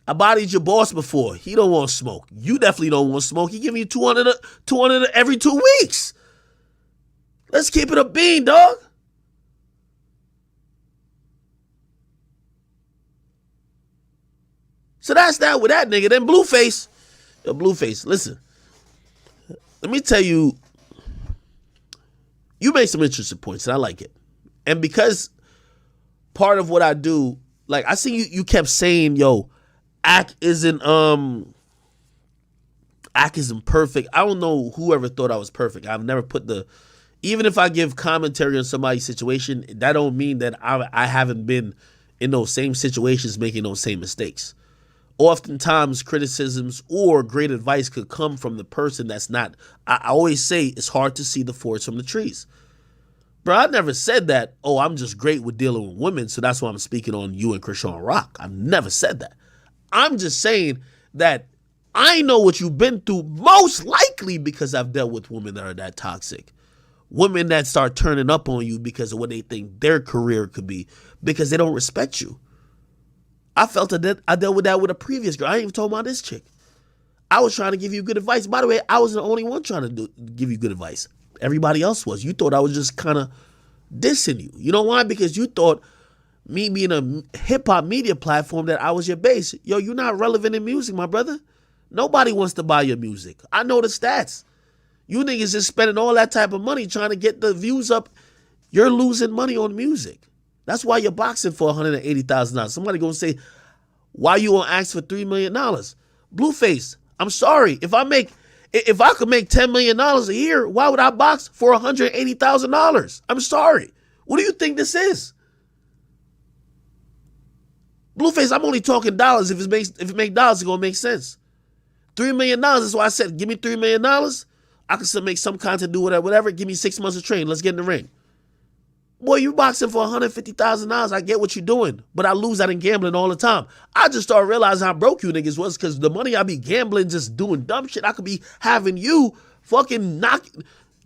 I bodied your boss before. He don't want smoke. You definitely don't want smoke. He give you 200 every 2 weeks. Let's keep it a bean, dog. So that's that with that nigga. Then Blueface. Yo, Blueface, listen. Let me tell you, you made some interesting points, and I like it. And because part of what I do, like I see you kept saying, yo, Ak isn't perfect. I don't know whoever thought I was perfect. I've never put even if I give commentary on somebody's situation, that don't mean that I haven't been in those same situations making those same mistakes. Oftentimes, criticisms or great advice could come from the person that's not. I always say it's hard to see the forest from the trees. Bro, I never said that, oh, I'm just great with dealing with women, so that's why I'm speaking on you and Krishan Rock. I've never said that. I'm just saying that I know what you've been through, most likely because I've dealt with women that are that toxic. Women that start turning up on you because of what they think their career could be, because they don't respect you. I felt that I dealt with that with a previous girl. I ain't even told about this chick. I was trying to give you good advice. By the way, I was the only one trying to give you good advice. Everybody else was. You thought I was just kind of dissing you. You know why? Because you thought me being a hip-hop media platform that I was your base. Yo, you're not relevant in music, my brother. Nobody wants to buy your music. I know the stats. You niggas just spending all that type of money trying to get the views up. You're losing money on music. That's why you're boxing for $180,000. Somebody gonna say, why you gonna ask for $3 million? Blueface, I'm sorry. If I could make $10 million a year, why would I box for $180,000? I'm sorry. What do you think this is? Blueface, I'm only talking dollars. If it makes dollars, it's gonna make sense. $3 million, that's why I said, give me $3 million. I can still make some content, do whatever. Give me 6 months of training. Let's get in the ring. Boy, you boxing for $150,000. I get what you're doing, but I lose that in gambling all the time. I just started realizing how broke you niggas was because the money I be gambling, just doing dumb shit, I could be having you fucking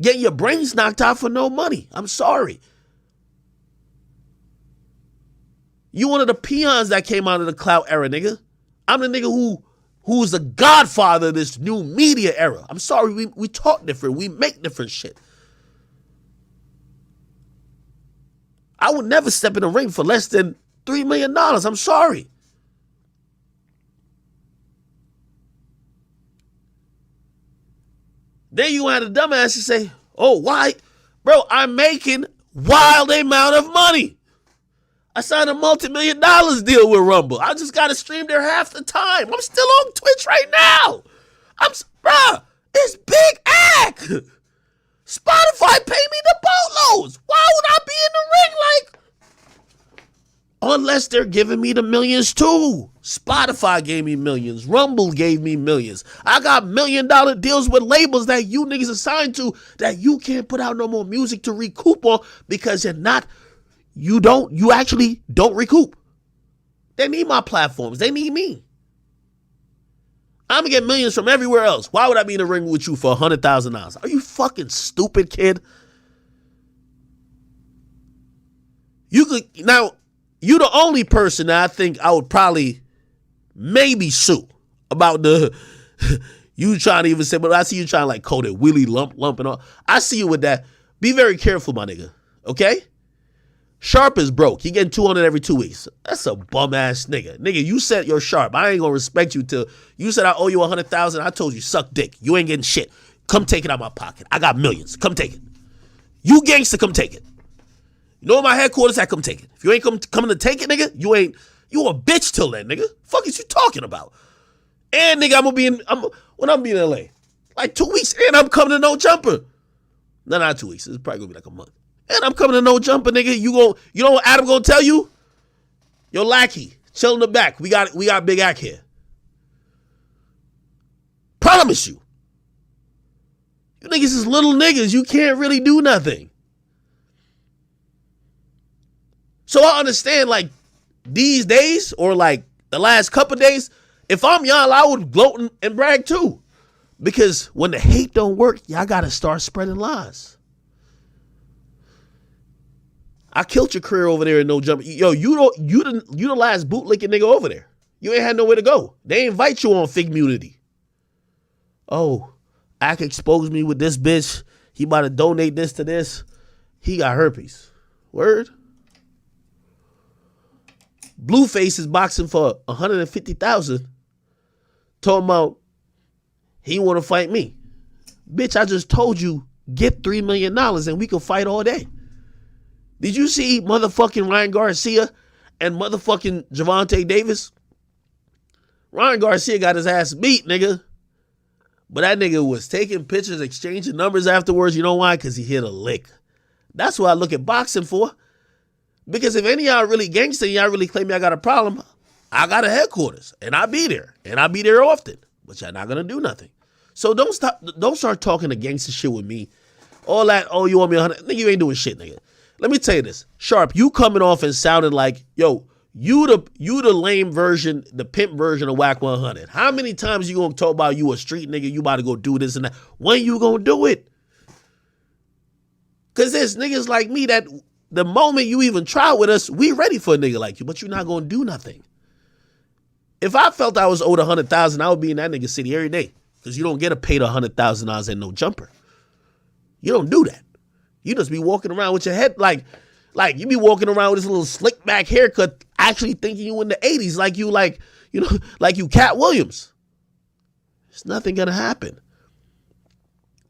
getting your brains knocked out for no money. I'm sorry. You one of the peons that came out of the clout era, nigga. I'm the nigga who's the godfather of this new media era. I'm sorry, we talk different. We make different shit. I would never step in the ring for less than $3 million. I'm sorry. Then you had a dumbass to say, oh, why? Bro, I'm making wild amount of money. I signed a multi-million dollars deal with Rumble. I just got to stream there half the time. I'm still on Twitch right now. Bruh, it's Big Act. Spotify pay me the boatloads. Why would I be in the ring like unless they're giving me the millions too. Spotify gave me millions. Rumble gave me millions. I got $1 million deals with labels that you niggas assigned to that you can't put out no more music to recoup on because you actually don't recoup. They need my platforms. They need me. I'm gonna get millions from everywhere else. Why would I be in a ring with you for $100,000? Are you fucking stupid, kid? You the only person that I think I would probably maybe sue about the you trying to even say, but I see you trying to like code it wheelie lump and all. I see you with that. Be very careful, my nigga. Okay? Sharp is broke. He getting 200 every 2 weeks. That's a bum ass nigga. Nigga, you said you're Sharp. I ain't gonna respect you till you said I owe you 100,000. I told you suck dick. You ain't getting shit. Come take it out my pocket. I got millions. Come take it. You gangster, come take it. You know my headquarters at, come take it. If you ain't coming to take it, nigga, you a bitch till then, nigga. Fuck is you talking about? And nigga, when I'm being in LA, like 2 weeks, and I'm coming to No Jumper. No, not 2 weeks. It's probably gonna be like a month. And I'm coming to No Jumper, nigga. You know what Adam gonna tell you? Yo, Lackey, chill in the back. We got Big Ack here. Promise you. You niggas is little niggas. You can't really do nothing. So I understand, like, these days, or like the last couple days, if I'm y'all, I would gloat and brag too. Because when the hate don't work, y'all gotta start spreading lies. I killed your career over there in No Jumper. Yo, you the last bootlicking nigga over there. You ain't had nowhere to go. They invite you on Figmunity. Oh, Ak exposed me with this bitch. He about to donate this to this. He got herpes. Word? Blueface is boxing for $150,000. Talking about he want to fight me. Bitch, I just told you get $3 million and we can fight all day. Did you see motherfucking Ryan Garcia and motherfucking Javante Davis? Ryan Garcia got his ass beat, nigga. But that nigga was taking pictures, exchanging numbers afterwards. You know why? Because he hit a lick. That's what I look at boxing for. Because if any of y'all really gangster, y'all really claim y'all got a problem, I got a headquarters, and I be there, and I be there often, but y'all not gonna do nothing. So don't start talking the gangster shit with me. All that, oh, you want me 100? Nigga, you ain't doing shit, nigga. Let me tell you this, Sharp, you coming off and sounding like, yo, you the lame version, the pimp version of Whack 100. How many times you gonna talk about you a street nigga, you about to go do this and that? When you gonna do it? Cause there's niggas like me that the moment you even try with us, we ready for a nigga like you, but you're not gonna do nothing. If I felt I was owed 100,000, I would be in that nigga city every day. Cause you don't get paid $100,000 and No Jumper. You don't do that. You just be walking around with your head like you be walking around with this little slick back haircut, actually thinking you in the 80s, like you Cat Williams. There's nothing gonna happen.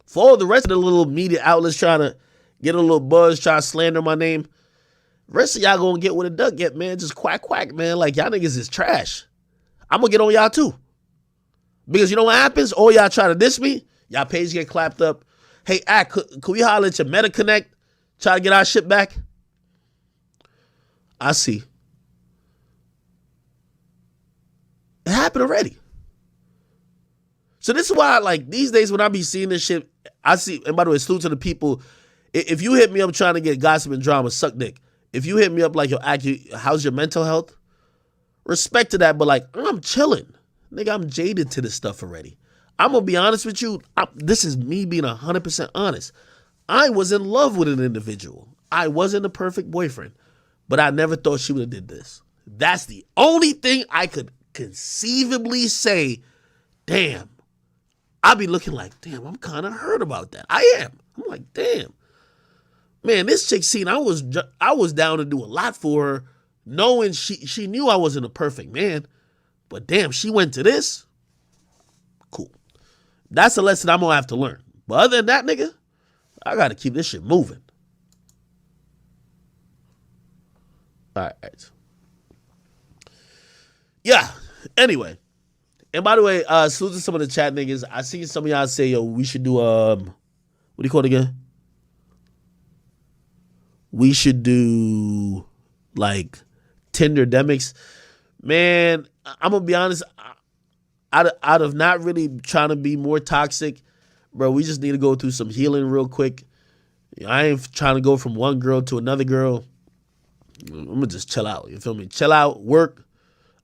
For all the rest of the little media outlets trying to get a little buzz, try to slander my name, the rest of y'all gonna get what a duck get, man. Just quack, man. Like, y'all niggas is trash. I'm gonna get on y'all too. Because you know what happens? All y'all try to diss me, y'all page get clapped up. Hey, Ak, could we holler at your Meta Connect? Try to get our shit back? I see. It happened already. So this is why, like, these days when I be seeing this shit, I see, and by the way, salute to the people. If you hit me up trying to get gossip and drama, suck dick. If you hit me up like, yo, Ak, how's your mental health? Respect to that, but like, I'm chilling. Nigga, I'm jaded to this stuff already. I'm going to be honest with you. This is me being 100% honest. I was in love with an individual. I wasn't a perfect boyfriend, but I never thought she would have did this. That's the only thing I could conceivably say. Damn. I'd be looking like, damn, I'm kind of hurt about that. I am. I'm like, damn. Man, this chick seen I was down to do a lot for her, knowing she knew I wasn't a perfect man. But damn, she went to this. Cool. That's a lesson I'm going to have to learn. But other than that, nigga, I got to keep this shit moving. All right. Yeah. Anyway. And by the way, salute to some of the chat niggas. I see some of y'all say, yo, we should do, what do you call it again? We should do, like, Tinderdemics. Man, I'm gonna be honest. Out of not really trying to be more toxic, bro, we just need to go through some healing real quick. I ain't trying to go from one girl to another girl. I'm gonna just chill out. You feel me? Chill out, work.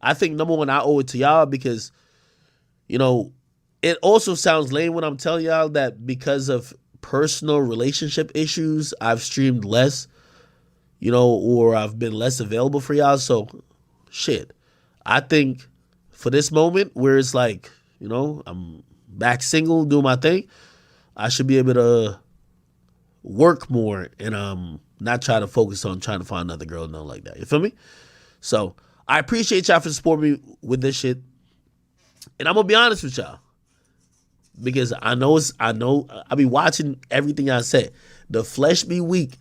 I think number one, I owe it to y'all because, it also sounds lame when I'm telling y'all that because of personal relationship issues, I've streamed less, or I've been less available for y'all. So, shit. I think for this moment where it's like, I'm back single, doing my thing, I should be able to work more and not try to focus on trying to find another girl, nothing like that. You feel me? So I appreciate y'all for supporting me with this shit. And I'm gonna be honest with y'all. Because I be watching everything I say. The flesh be weak.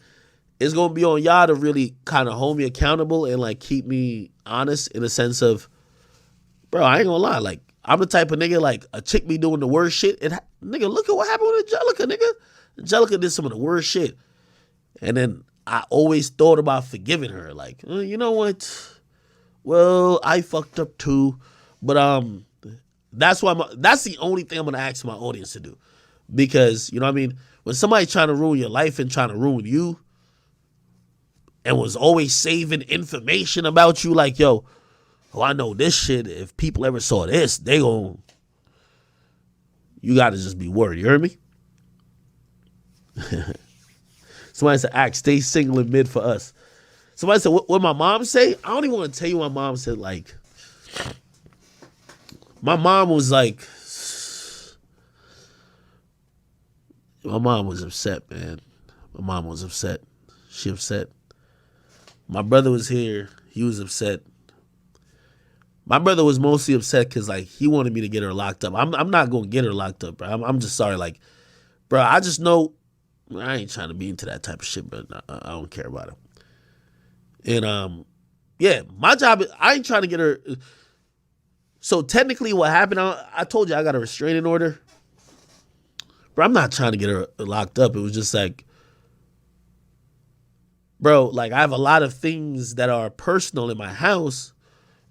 It's gonna be on y'all to really kind of hold me accountable and like keep me honest in the sense of, bro, I ain't gonna lie. Like, I'm the type of nigga, like, a chick be doing the worst shit. And, nigga, look at what happened with Angelica, nigga. Angelica did some of the worst shit. And then I always thought about forgiving her. Like, you know what? Well, I fucked up too. But that's the only thing I'm going to ask my audience to do. Because, you know what I mean? When somebody's trying to ruin your life and trying to ruin you and was always saving information about you, like, yo, I know this shit. If people ever saw this, you got to just be worried. You heard me? Somebody said, "Act, stay single in mid for us." Somebody said, what my mom say? I don't even want to tell you what my mom said. Like, my mom was like, my mom was upset, man. My mom was upset. She upset. My brother was here. He was upset. My brother was mostly upset because, like, he wanted me to get her locked up. I'm not going to get her locked up, bro. I'm just sorry. Like, bro, I just know I ain't trying to be into that type of shit, but I don't care about it. And, yeah, my job, I ain't trying to get her. So, technically, what happened, I told you I got a restraining order. Bro, I'm not trying to get her locked up. It was just like, bro, like, I have a lot of things that are personal in my house.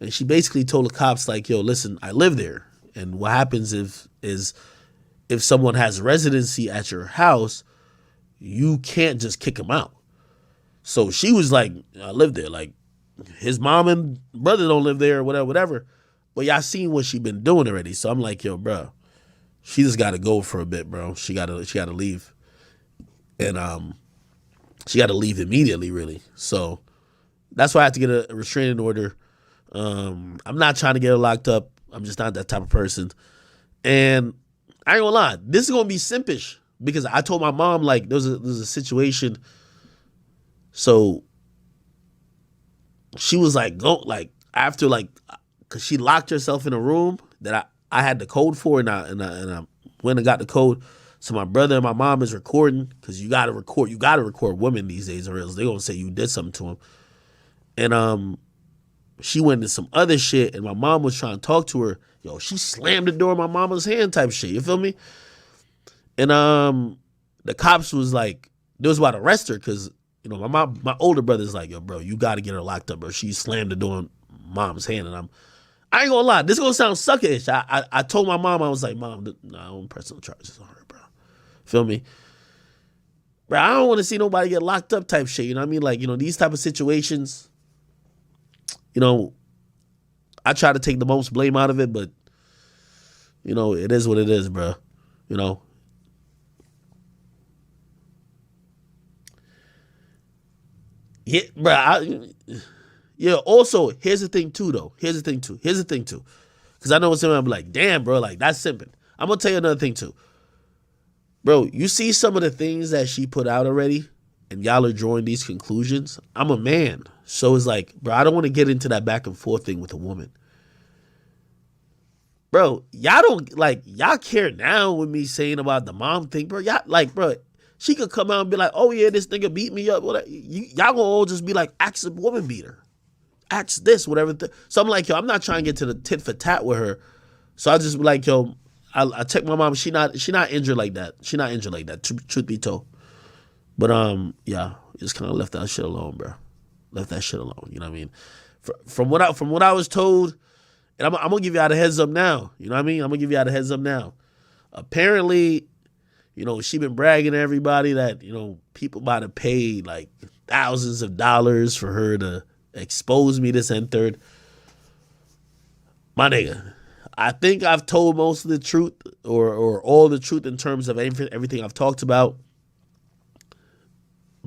And she basically told the cops, like, yo, listen, I live there. And what happens is if someone has residency at your house, you can't just kick them out. So she was like, I live there. Like, his mom and brother don't live there or whatever. But y'all seen what she been doing already. So I'm like, yo, bro, she just got to go for a bit, bro. She got to leave. And she got to leave immediately, really. So that's why I have to get a restraining order. I'm not trying to get her locked up. I'm just not that type of person. And I ain't gonna lie, this is gonna be simpish because I told my mom, like, there's a situation. So she was like, go, like, after, like, cause she locked herself in a room that I had the code for, and I went and got the code. So my brother and my mom is recording because you gotta record women these days, or else they gonna say you did something to them. And she went into some other shit, and my mom was trying to talk to her. Yo, she slammed the door in my mama's hand type shit. You feel me? And the cops was like, they was about to arrest her because, my older brother's like, yo, bro, you got to get her locked up, bro. She slammed the door in mom's hand, and I ain't gonna lie, this gonna sound sucker-ish. I told my mom, I was like, Mom, no, I don't press no charges on her, bro. Feel me? Bro, I don't want to see nobody get locked up type shit. You know what I mean? Like, these type of situations, I try to take the most blame out of it, but, it is what it is, bro. Yeah, bro. Yeah, also, here's the thing, too, though. Here's the thing, too. Because I know what's I'm like, damn, bro, like, that's simping. I'm going to tell you another thing, too. Bro, you see some of the things that she put out already, and y'all are drawing these conclusions. I'm a man. So it's like, bro, I don't want to get into that back and forth thing with a woman. Bro, y'all care now with me saying about the mom thing, bro. Y'all, like, bro, she could come out and be like, oh, yeah, this nigga beat me up. Y'all gonna all just be like, ask a woman beater. Ask this, whatever. So I'm like, yo, I'm not trying to get to the tit for tat with her. So I just be like, yo, I check my mom. She not injured like that. She not injured like that, truth be told. But, yeah, just kind of left that shit alone, bro. Left that shit alone, you know what I mean? From what I was told, and I'm gonna give you out a heads up now. You know what I mean? I'm gonna give you out a heads up now. Apparently, she been bragging to everybody that people about to pay like thousands of dollars for her to expose me, this and third. My nigga, I think I've told most of the truth or all the truth in terms of everything I've talked about.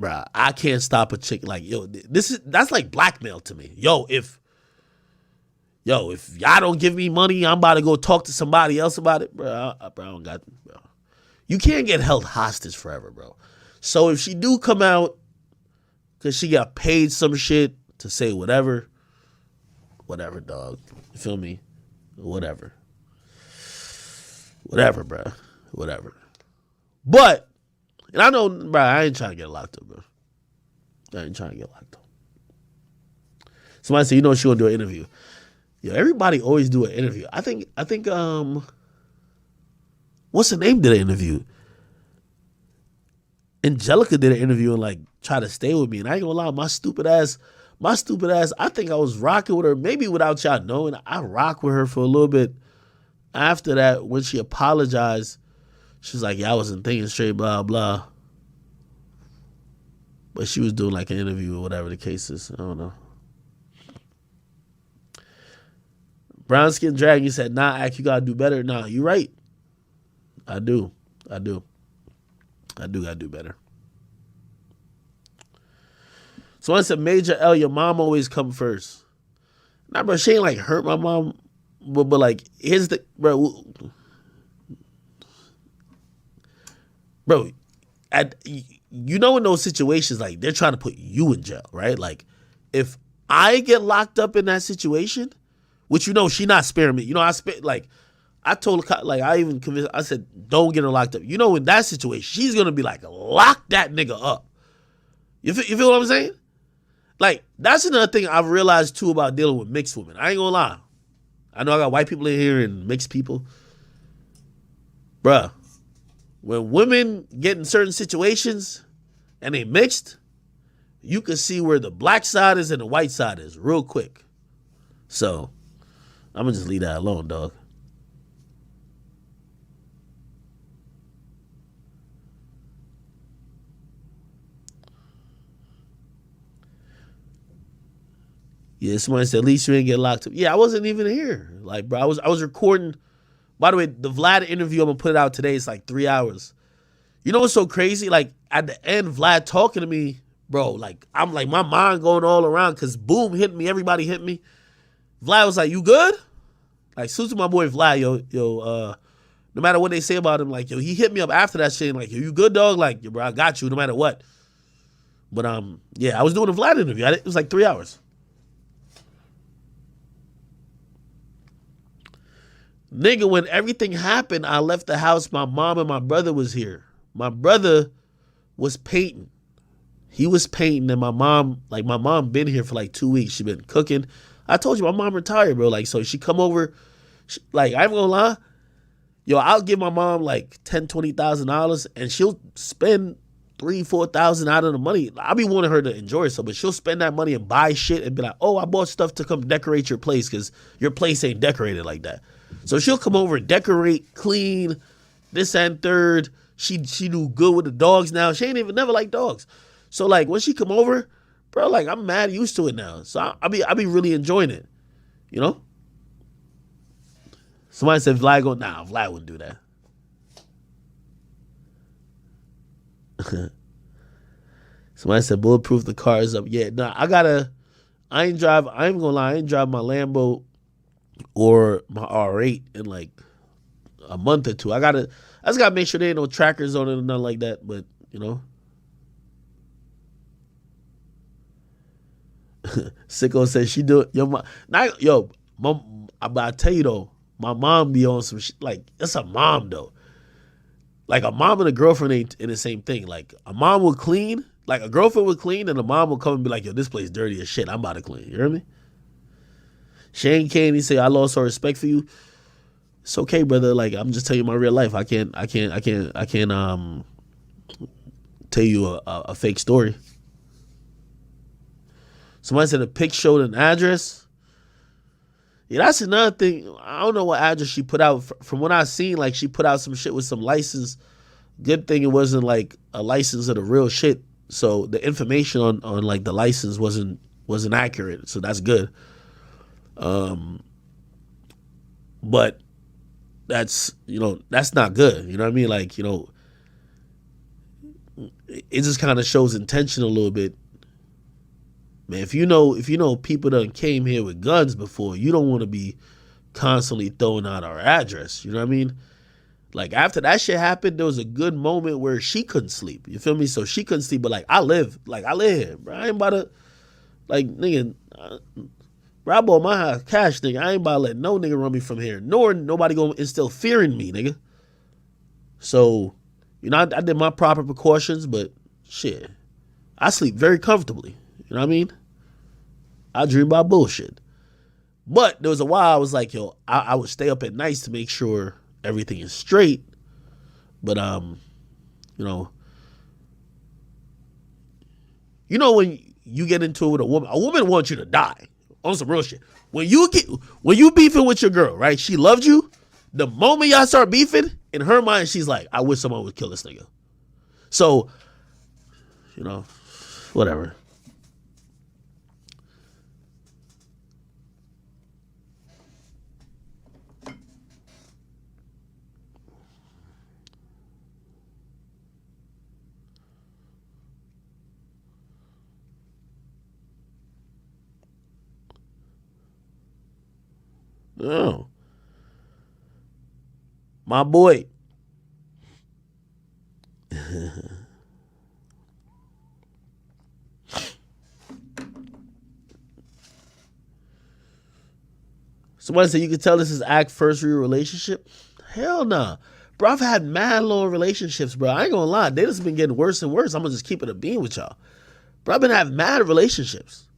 Bruh, I can't stop a chick like, that's like blackmail to me. If y'all don't give me money, I'm about to go talk to somebody else about it. Bro, I don't got, bro. You can't get held hostage forever, bro. So if she do come out because she got paid some shit to say whatever, dog. You feel me? Whatever, bro. Whatever. But, and I know, bro, I ain't trying to get locked up, bro. I ain't trying to get locked up. Somebody said, she gonna do an interview. Everybody always do an interview. I think, what's the name did an interview? Angelica did an interview and like try to stay with me. And I ain't gonna lie, my stupid ass, I think I was rocking with her, maybe without y'all knowing. I rocked with her for a little bit. After that, when she apologized, she's like, I wasn't thinking straight, blah, blah. But she was doing like an interview or whatever the case is. I don't know. Brown Skin Dragon said, nah, Ak, you gotta do better. Nah, you right. I do. I gotta do better. So I said, Major L, your mom always come first. Nah, bro, she ain't like hurt my mom. But like, here's the, bro. Bro, in those situations, like, they're trying to put you in jail, right? Like, if I get locked up in that situation, which she not sparing me. I told her, like, I even convinced, I said, don't get her locked up. In that situation, she's going to be like, lock that nigga up. You feel what I'm saying? Like, that's another thing I've realized, too, about dealing with mixed women. I ain't going to lie. I know I got white people in here and mixed people. Bruh, when women get in certain situations and they mixed, you can see where the black side is and the white side is real quick. So, I'm going to just leave that alone, dog. Yeah, somebody said, at least you didn't get locked up. Yeah, I wasn't even here. Like, bro, I was recording. By the way, the Vlad interview, I'm going to put it out today. It's like 3 hours. You know what's so crazy? Like, at the end, Vlad talking to me, bro, like, I'm like, my mind going all around because Boom hit me. Everybody hit me. Vlad was like, you good? Like, salute to my boy Vlad, no matter what they say about him, like, he hit me up after that shit, like, you good, dog? Like, bro, I got you no matter what. But, yeah, I was doing a Vlad interview. It was like 3 hours. Nigga, when everything happened, I left the house. My mom and my brother was here. My brother was painting. He was painting, and my mom been here for like 2 weeks. She been cooking. I told you, my mom retired, bro. Like, so she come over. Like, I'm gonna lie. I'll give my mom like $10,000, $20,000, and she'll spend $3,000, $4,000 out of the money. I'll be wanting her to enjoy herself, but she'll spend that money and buy shit and be like, oh, I bought stuff to come decorate your place because your place ain't decorated like that. So she'll come over and decorate, clean, this and third. She do good with the dogs now. She ain't even never liked dogs. So like when she come over, bro, like I'm mad used to it now. So I be really enjoying it. Somebody said Vlad Vlad wouldn't do that. Somebody said bulletproof, the car is up. Yeah, I ain't gonna lie, I ain't drive my Lambo or my R8 in like a month or two. I just gotta make sure there ain't no trackers on it or nothing like that. But Sicko says she do it. But I tell you though, my mom be on some shit. Like, it's a mom though. Like a mom and a girlfriend ain't in the same thing. Like a mom will clean, like a girlfriend will clean, and a mom will come and be like, yo, this place dirty as shit. I'm about to clean. You hear me? Shane Candy say, I lost all respect for you. It's okay, brother. Like, I'm just telling you my real life. I can't tell you a fake story. Somebody said a pic showed an address. Yeah, that's another thing. I don't know what address she put out. From what I've seen, like she put out some shit with some license. Good thing it wasn't like a license of the real shit. So the information on like the license wasn't accurate. So that's good. But that's that's not good. You know what I mean? Like it just kind of shows intention a little bit. Man, if you know people that came here with guns before, you don't want to be constantly throwing out our address. You know what I mean? Like after that shit happened, there was a good moment where she couldn't sleep. You feel me? So she couldn't sleep, but like I live here, bro. I ain't about to like nigga. Bro, I bought my house cash, nigga. I ain't about to let no nigga run me from here, nor nobody gonna instill fear in me, nigga. So, I did my proper precautions, but shit, I sleep very comfortably. You know what I mean? I dream about bullshit. But there was a while I was like, yo, I would stay up at nights to make sure everything is straight. But when you get into it with a woman wants you to die on some real shit. When you beefing with your girl, right? She loved you. The moment y'all start beefing, in her mind, she's like, I wish someone would kill this nigga. So, whatever. Oh. My boy. Somebody said you can tell this is act first real relationship. Hell nah. Bro, I've had mad long relationships, bro. I ain't gonna lie. They just been getting worse and worse. I'm gonna just keep it a beam with y'all. Bro, I've been having mad relationships.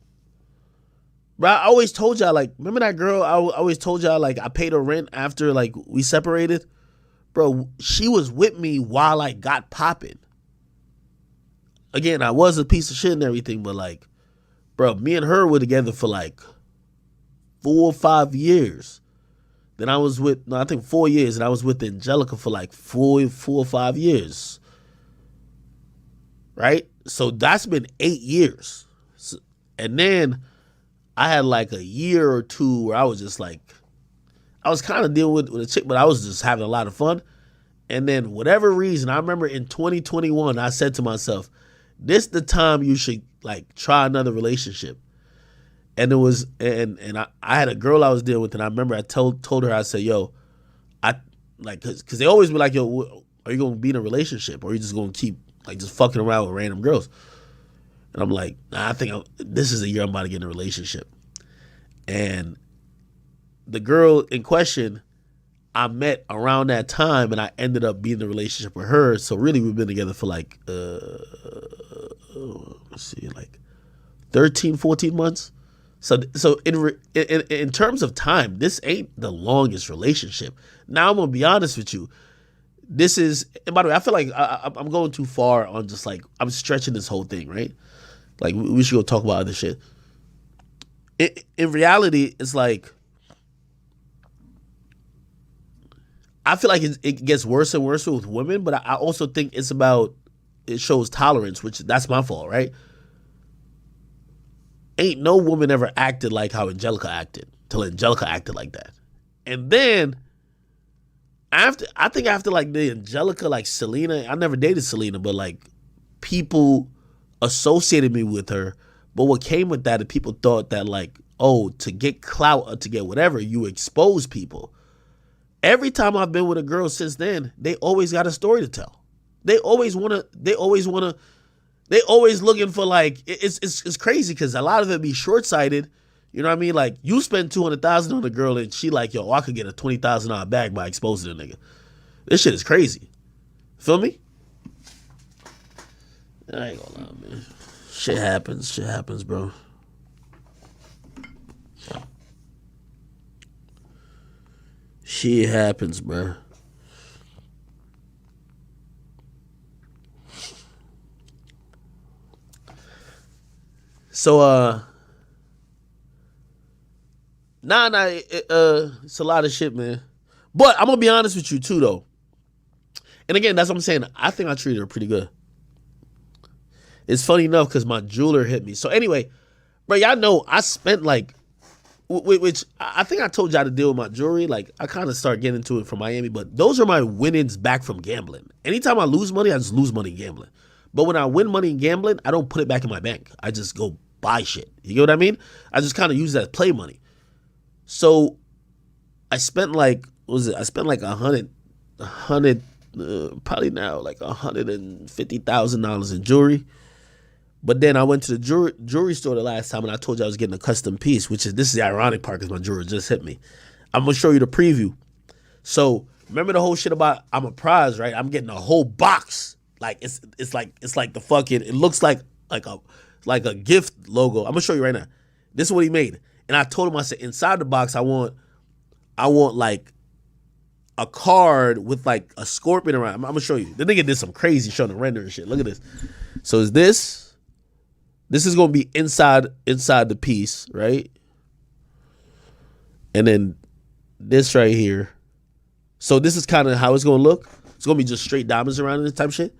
Bro, I always told y'all, like, remember that girl? I always told y'all, like, I paid her rent after, like, we separated. Bro, she was with me while I got popping. Again, I was a piece of shit and everything, but, like, bro, me and her were together for, like, 4 or 5 years. Then I was I think 4 years, and I was with Angelica for, like, 4 or 5 years. Right? So that's been 8 years. And then I had like a year or two where I was just like, I was kind of dealing with a chick, but I was just having a lot of fun. And then whatever reason, I remember in 2021, I said to myself, this the time you should like try another relationship. And it was, and I had a girl I was dealing with, and I remember I told her, I said, yo, cause they always be like, yo, are you gonna be in a relationship, or are you just gonna keep like just fucking around with random girls? And I'm like, nah, I think this is the year I'm about to get in a relationship. And the girl in question, I met around that time, and I ended up being in a relationship with her. So really, we've been together for like, let's see, like 13, 14 months. So in terms of time, this ain't the longest relationship. Now I'm gonna be honest with you. This is, and by the way, I feel like I'm going too far on just like, I'm stretching this whole thing, right? Like, we should go talk about other shit. In reality, it's like, I feel like it gets worse and worse with women, but I also think it shows tolerance, which that's my fault, right? Ain't no woman ever acted like how Angelica acted, till Angelica acted like that. And then, after like the Angelica, like Selena, I never dated Selena, but like people associated me with her. But what came with that is people thought that like, oh, to get clout or to get whatever, you expose people. Every time I've been with a girl since then, they always got a story to tell. They always looking for like, it's crazy because a lot of it be short-sighted. You know what I mean? Like, you spend $200,000 on a girl and she like, yo, I could get a $20,000 bag by exposing a nigga. This shit is crazy. Feel me? I ain't gonna lie, man. Shit happens, bro. Shit happens, bro. So, It's a lot of shit, man. But I'm gonna be honest with you too, though. And again, that's what I'm saying. I think I treated her pretty good. It's funny enough because my jeweler hit me. So anyway, bro, y'all know I spent like, which I think I told y'all to deal with my jewelry. Like I kind of started getting into it from Miami, but those are my winnings back from gambling. Anytime I lose money, I just lose money gambling. But when I win money in gambling, I don't put it back in my bank. I just go buy shit. You get what I mean? I just kind of use that as play money. So I spent like, what was it? I spent like probably now like $150,000 in jewelry. But then I went to the jewelry store the last time and I told you I was getting a custom piece, this is the ironic part because my jeweler just hit me. I'm going to show you the preview. So remember the whole shit about I'm a prize, right? I'm getting a whole box. Like it's like the fucking, it looks like a gift logo. I'm going to show you right now. This is what he made. And I told him, I said, inside the box, I want like a card with like a scorpion around. I'm going to show you. The nigga did some crazy showing the render and shit. Look at this. So is this. This is going to be inside the piece, right? And then this right here. So this is kind of how it's going to look. It's going to be just straight diamonds around this type of shit.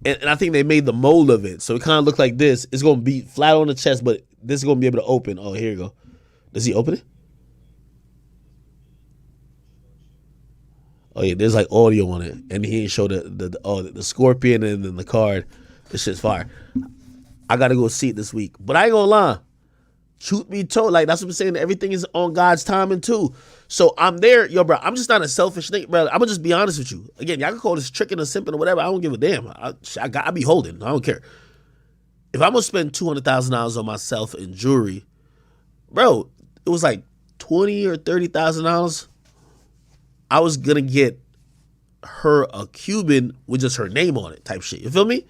And I think they made the mold of it. So it kind of looked like this. It's going to be flat on the chest, but this is going to be able to open. Oh, here you go. Does he open it? Oh, yeah, there's like audio on it. And he didn't show the scorpion and then the card. This shit's fire. I got to go see it this week. But I ain't going to lie. Truth be told, like that's what I'm saying. Everything is on God's timing too. So I'm there. Yo, bro, I'm just not a selfish nigga, bro. I'm going to just be honest with you. Again, y'all can call this tricking or simping or whatever. I don't give a damn. I be holding. I don't care. If I'm going to spend $200,000 on myself in jewelry, bro, it was like $20,000 or $30,000. I was going to get her a Cuban with just her name on it type shit. You feel me?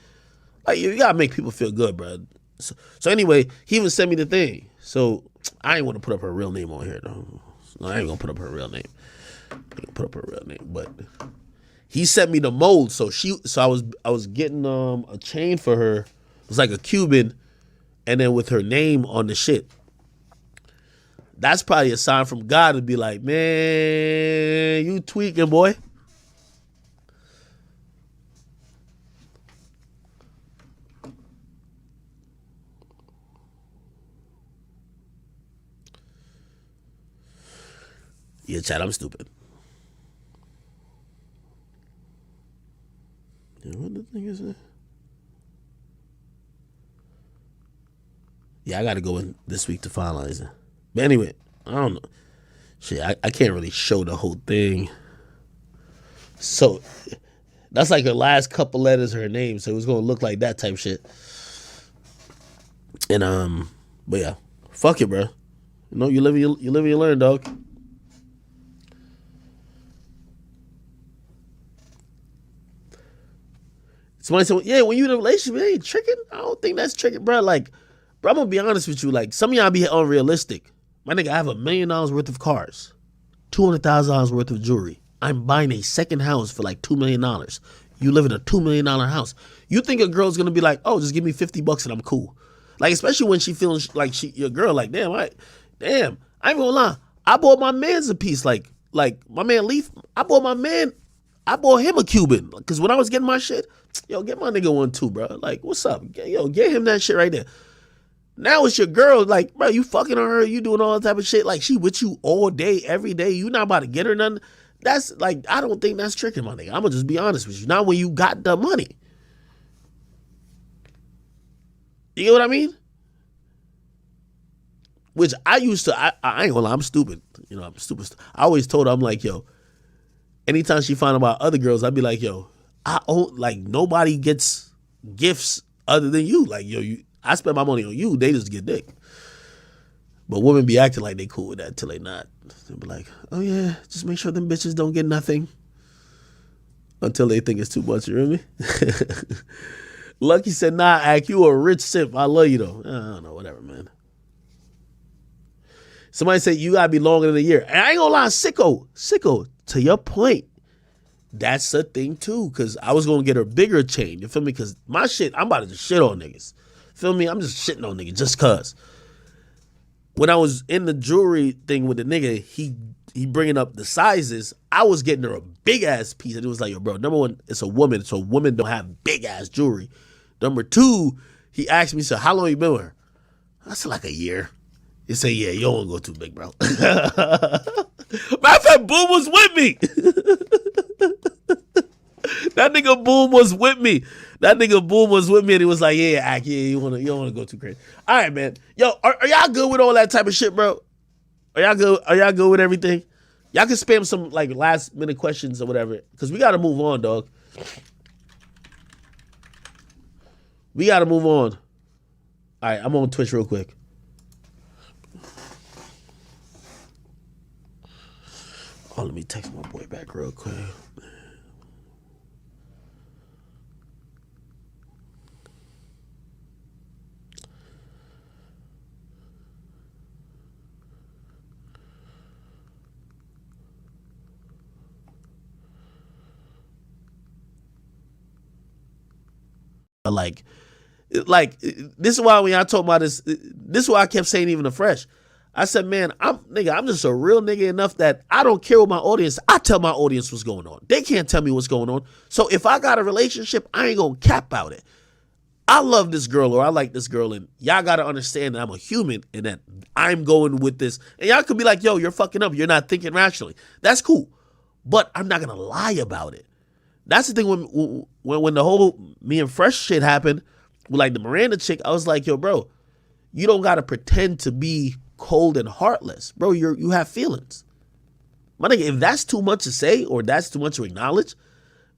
Like, you gotta make people feel good, bro. So anyway, he even sent me the thing. So I ain't want to put up her real name on here, though. No, I ain't gonna put up her real name. But he sent me the mold. So I was getting a chain for her. It was like a Cuban, and then with her name on the shit. That's probably a sign from God to be like, man, you tweaking, boy. Yeah, Chad, I'm stupid. Yeah, what the thing is that? Yeah, I gotta go in this week to finalize it. But anyway, I don't know. Shit, I can't really show the whole thing. So that's like her last couple letters of her name, so it was gonna look like that type shit. And but yeah, fuck it, bro. You know, you live and you learn, dog. Somebody said, yeah, when you in a relationship, it ain't tricking. I don't think that's tricking, bro. Like, bro, I'm gonna be honest with you. Like, some of y'all be unrealistic. My nigga, I have $1 million worth of cars, $200,000 worth of jewelry. I'm buying a second house for like $2 million. You live in a $2 million house. You think a girl's gonna be like, oh, just give me $50 and I'm cool. Like, especially when she feeling like your girl, like, damn, I ain't gonna lie. I bought my man's a piece. Like my man Leaf, I bought him a Cuban. Cause when I was getting my shit, yo, get my nigga one too, bro. Like, what's up? Yo, get him that shit right there. Now it's your girl, like, bro, you fucking on her, you doing all that type of shit. Like, she with you all day, every day. You not about to get her nothing. That's, like, I don't think that's tricking, my nigga. I'm going to just be honest with you. Not when you got the money. You know what I mean? Which I used to, I ain't gonna lie, I'm stupid. You know, I'm stupid. I always told her, I'm like, yo, anytime she find out about other girls, I'd be like, yo, nobody gets gifts other than you. Like, yo, I spend my money on you, they just get dick. But women be acting like they cool with that till they not. They be like, oh yeah, just make sure them bitches don't get nothing. Until they think it's too much, you hear me? Lucky said, nah, Ak, you a rich simp. I love you though. I don't know, whatever, man. Somebody said you gotta be longer than a year. And I ain't gonna lie, sicko, to your point, that's a thing too. Cause I was gonna get her bigger chain. You feel me? Cause my shit, I'm about to just shit on niggas. Feel me? I'm just shitting on niggas just cause. when I was in the jewelry thing with the nigga, he bringing up the sizes. I was getting her a big ass piece, and it was like, yo, bro, number one, it's a woman, so women don't have big ass jewelry. Number two, he asked me, so how long you been with her? I said, like a year. He said, yeah, you don't want to go too big, bro. Matter of fact, Boom was with me. That nigga Boom was with me. And he was like, yeah, Ak, yeah, you don't wanna go too crazy. All right, man. Yo, are y'all good with all that type of shit, bro? Are y'all good with everything? Y'all can spam some like last minute questions or whatever, because we gotta move on, dog. We gotta move on. All right, I'm on Twitch real quick. Oh, let me text my boy back real quick. Like this is why when y'all talk about this is why I kept saying even afresh. I said, man, I'm just a real nigga enough that I don't care what my audience. I tell my audience what's going on. They can't tell me what's going on. So if I got a relationship, I ain't gonna cap out it. I love this girl or I like this girl, and y'all gotta understand that I'm a human and that I'm going with this. And y'all could be like, yo, you're fucking up. You're not thinking rationally. That's cool. But I'm not gonna lie about it. That's the thing when the whole me and Fresh shit happened with like the Miranda chick, I was like, yo, bro, you don't gotta pretend to be cold and heartless. Bro, you have feelings. My nigga, if that's too much to say or that's too much to acknowledge,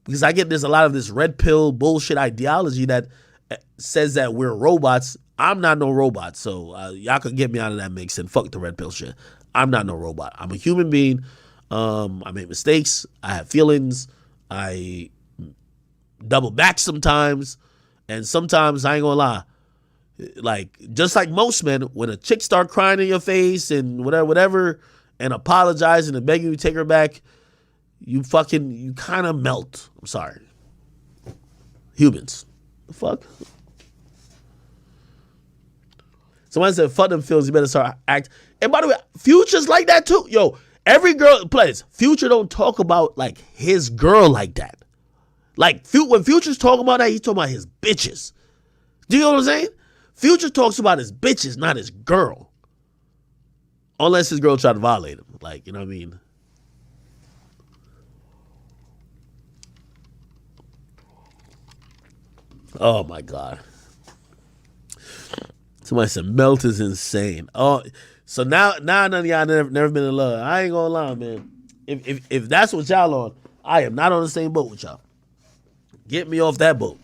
because I get there's a lot of this red pill bullshit ideology that says that we're robots. I'm not no robot, so y'all could get me out of that mix and fuck the red pill shit. I'm not no robot. I'm a human being. I make mistakes. I have feelings. I double back sometimes, and sometimes I ain't gonna lie. Like just like most men, when a chick start crying in your face and whatever, and apologizing and begging you to take her back, you kind of melt. I'm sorry. Humans, the fuck. Somebody said, "Fuck them feelings. You better start act." And by the way, Future's like that too. Yo, every girl plays. Future don't talk about like his girl like that. Like when Future's talking about that, he's talking about his bitches. Do you know what I'm saying? Future talks about his bitches, not his girl. Unless his girl tried to violate him. Like, you know what I mean? Oh my God. Somebody said melt is insane. Oh, so now none of y'all never been in love. I ain't gonna lie, man. If that's what y'all on, I am not on the same boat with y'all. Get me off that boat.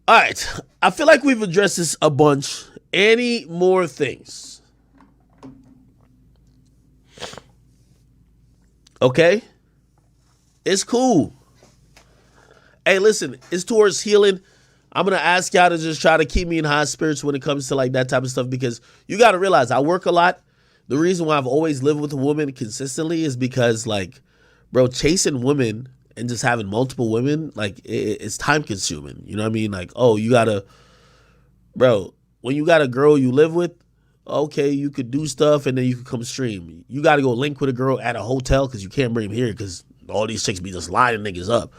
All right. I feel like we've addressed this a bunch. Any more things? Okay. It's cool. Hey, listen, it's towards healing. I'm going to ask y'all to just try to keep me in high spirits when it comes to like that type of stuff, because you got to realize I work a lot. The reason why I've always lived with a woman consistently is because like, bro, chasing women and just having multiple women, like it's time consuming. You know what I mean? Like, oh, you got to, bro, when you got a girl you live with, okay, you could do stuff and then you could come stream. You got to go link with a girl at a hotel because you can't bring them here because all these chicks be just lining niggas up.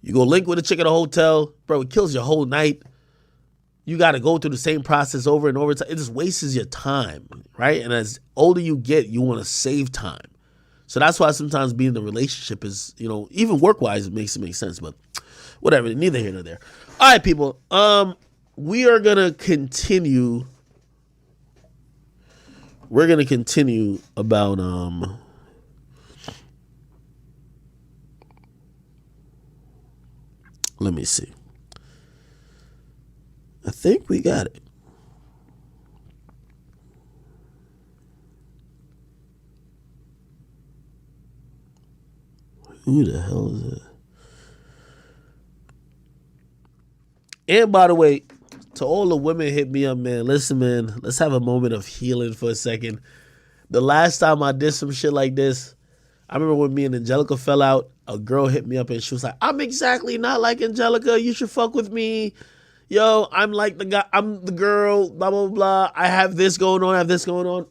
You go link with a chick at a hotel, bro, it kills your whole night. You got to go through the same process over and over. It just wastes your time, right? And as older you get, you want to save time. So that's why sometimes being in a relationship is, you know, even work-wise, it makes sense. But whatever, neither here nor there. All right, people. We are going to continue. We're going to continue about let me see. I think we got it. Who the hell is it? And by the way, to all the women hit me up, man, listen, man, let's have a moment of healing for a second. The last time I did some shit like this, I remember when me and Angelica fell out, a girl hit me up and she was like, I'm exactly not like Angelica. You should fuck with me. yo, I'm like the guy, I'm the girl, blah, blah, blah. I have this going on, I have this going on.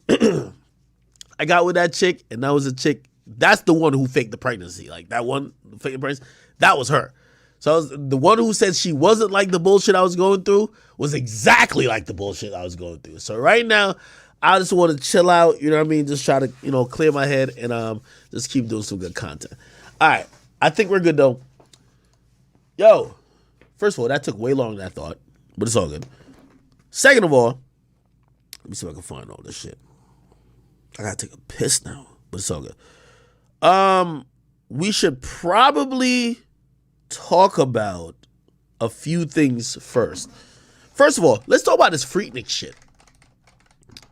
I got with that chick, and that was a chick. That's the one who faked the pregnancy. Like that one, faked the pregnancy, that was her. So the one who said she wasn't like the bullshit I was going through was exactly like the bullshit I was going through. So right now, I just want to chill out, you know what I mean? Just try to, clear my head and just keep doing some good content. All right. I think we're good, though. Yo, first of all, that took way longer than I thought, but it's all good. Second of all, let me see if I can find all this shit. I got to take a piss now, but it's all good. We should probably talk about a few things first. First of all, let's talk about this Freaknik shit.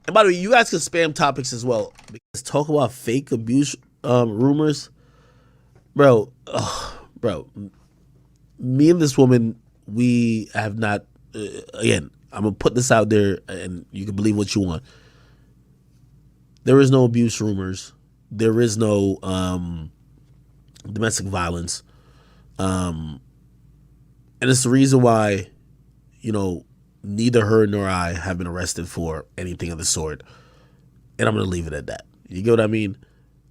And by the way, you guys can spam topics as well. Because talk about fake abuse rumors. Bro, me and this woman, we have not, again, I'm going to put this out there and you can believe what you want. There is no abuse rumors. There is no domestic violence. And it's the reason why, neither her nor I have been arrested for anything of the sort. And I'm going to leave it at that. You get what I mean?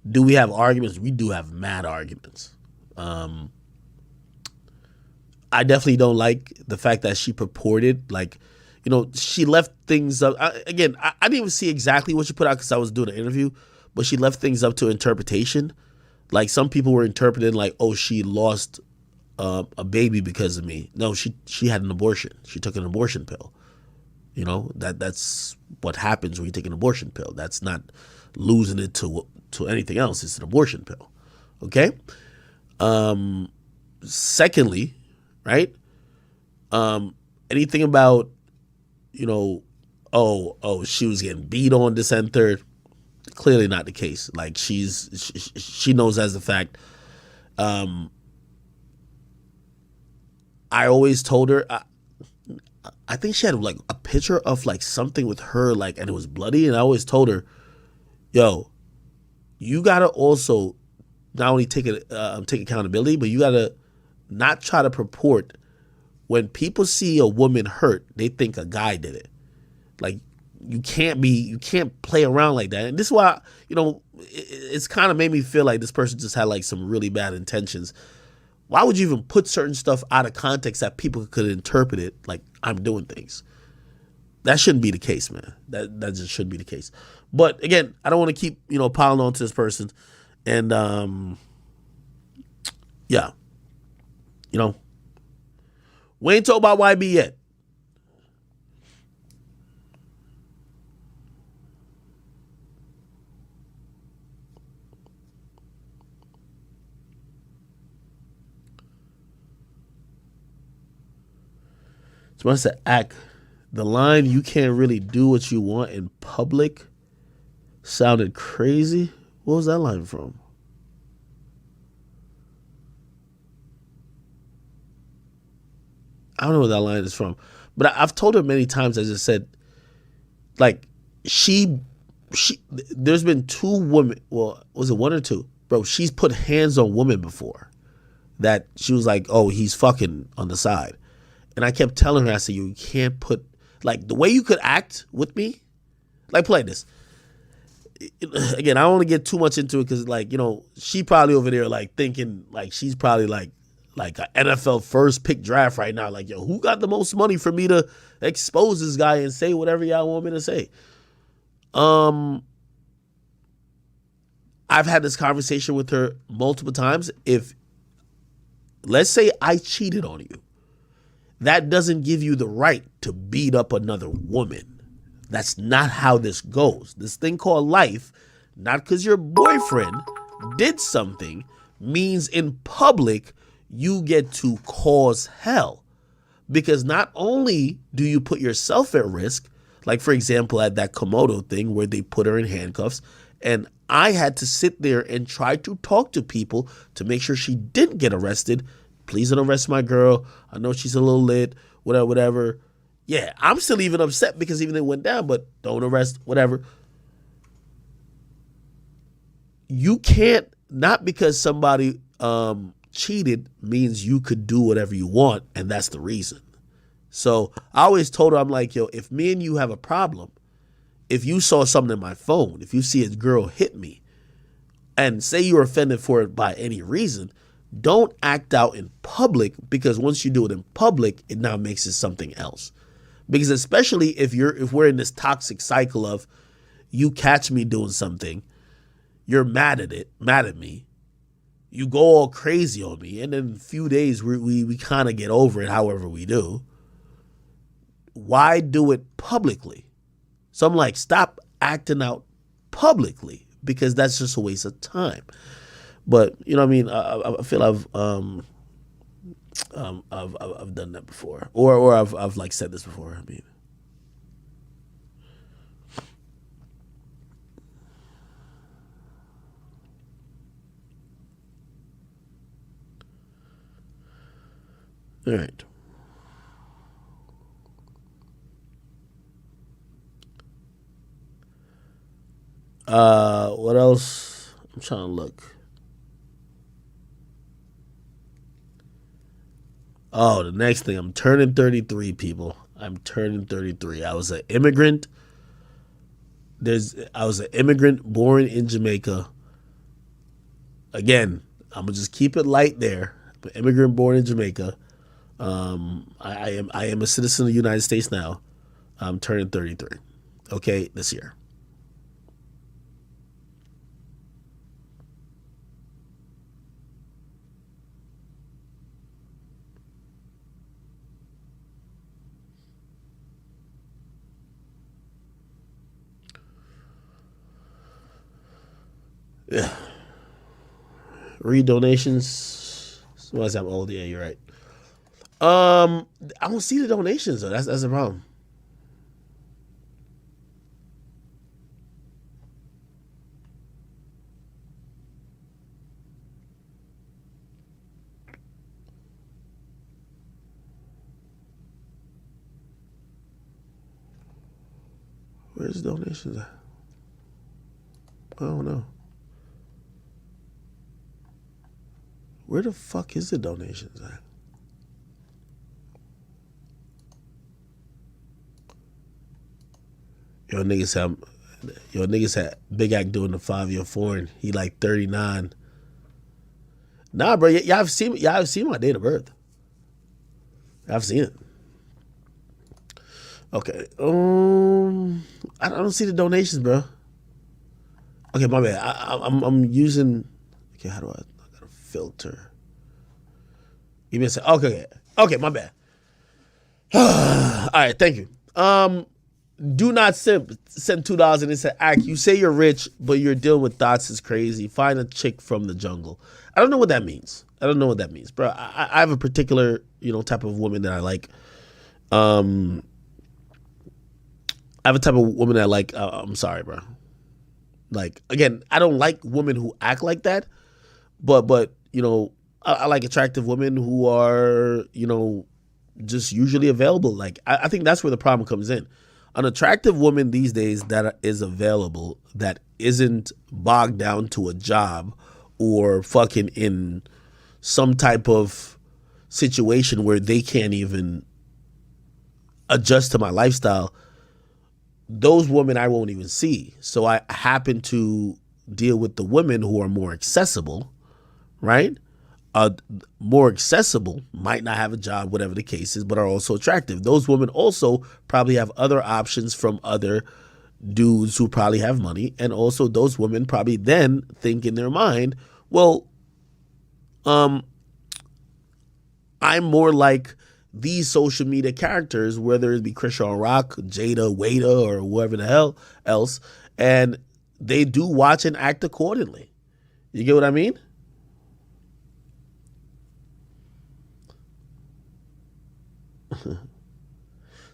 Do we have arguments? We do have mad arguments. I definitely don't like the fact that she purported, she left things up. I didn't even see exactly what she put out because I was doing an interview, but she left things up to interpretation. Like some people were interpreting like, oh, she lost a baby because of me. No, she had an abortion. She took an abortion pill. That's what happens when you take an abortion pill. That's not losing it to anything else. It's an abortion pill. Okay? Secondly, right? Anything about, she was getting beat on this and third. Clearly not the case. Like she knows as a fact. I always told her, I think she had like a picture of like something with her, like, and it was bloody. And I always told her, yo, you gotta also not only take accountability, but you gotta not try to purport when people see a woman hurt, they think a guy did it. Like you can't play around like that. And this is why, it's kind of made me feel like this person just had like some really bad intentions. Why would you even put certain stuff out of context that people could interpret it like I'm doing things? That shouldn't be the case, man. That just shouldn't be the case. But again, I don't want to keep, piling on to this person. And yeah. We ain't talk about YB yet. Someone said, act. The line, you can't really do what you want in public, sounded crazy. What was that line from? I don't know where that line is from. But I've told her many times, as I said, like, there's been two women, well, was it one or two? Bro, she's put hands on women before that she was like, oh, he's fucking on the side. And I kept telling her, I said, you can't put, like, the way you could act with me, like, play this. Again, I don't want to get too much into it because, like, she probably over there, like, thinking, like, she's probably, like an NFL first pick draft right now. Like, yo, who got the most money for me to expose this guy and say whatever y'all want me to say? I've had this conversation with her multiple times. If, let's say I cheated on you, that doesn't give you the right to beat up another woman. That's not how this goes. This thing called life, not because your boyfriend did something, means in public you get to cause hell. Because not only do you put yourself at risk, like for example at that Komodo thing where they put her in handcuffs, and I had to sit there and try to talk to people to make sure she didn't get arrested. Please don't arrest my girl. I know she's a little lit, whatever. Yeah, I'm still even upset because even it went down, but don't arrest, whatever. You can't, not because somebody cheated means you could do whatever you want, and that's the reason. So I always told her, I'm like, yo, if me and you have a problem, if you saw something in my phone, if you see a girl hit me, and say you're offended for it by any reason, don't act out in public, because once you do it in public, it now makes it something else. Because especially if we're in this toxic cycle of you catch me doing something, you're mad at me, you go all crazy on me, and in a few days we kind of get over it however we do. Why do it publicly? So I'm like, stop acting out publicly, because that's just a waste of time. But you know what I mean? I feel I've done that before, or I've like said this before. I mean, all right. What else? I'm trying to look. Oh, the next thing, I'm turning 33, people. I'm turning 33. I was an immigrant. I was an immigrant born in Jamaica. Again, I'm gonna just keep it light there. I'm an immigrant born in Jamaica. I am a citizen of the United States now. I'm turning 33. Okay, this year. Yeah. Read donations. Somebody said I'm old. Yeah, you're right. I don't see the donations though. That's the problem. Where's the donations at? I don't know. Where the fuck is the donations at? Yo niggas had Big Act doing the 5-year foreign. He like 39. Nah, bro, y'all have seen my date of birth. I've seen it. Okay. I don't see the donations, bro. Okay, my bad. I'm using. Okay, how do I gotta filter? Give me a sec. Okay, my bad. All right, thank you. Do not send $2 and it's an act. You say you're rich, but you're dealing with thoughts is crazy. Find a chick from the jungle. I don't know what that means. Bro. I have a particular type of woman that I like. I have a type of woman that I like. I'm sorry, bro. Like again, I don't like women who act like that, but I like attractive women who are just usually available. Like I think that's where the problem comes in. An attractive woman these days that is available, that isn't bogged down to a job or fucking in some type of situation where they can't even adjust to my lifestyle, those women I won't even see. So I happen to deal with the women who are more accessible, right? More accessible, might not have a job, whatever the case is, but are also attractive. Those women also probably have other options from other dudes who probably have money. And also those women probably then think in their mind, well, I'm more like these social media characters, whether it be Krishan Rock, Jada, Wada, or whoever the hell else, and they do watch and act accordingly. You get what I mean?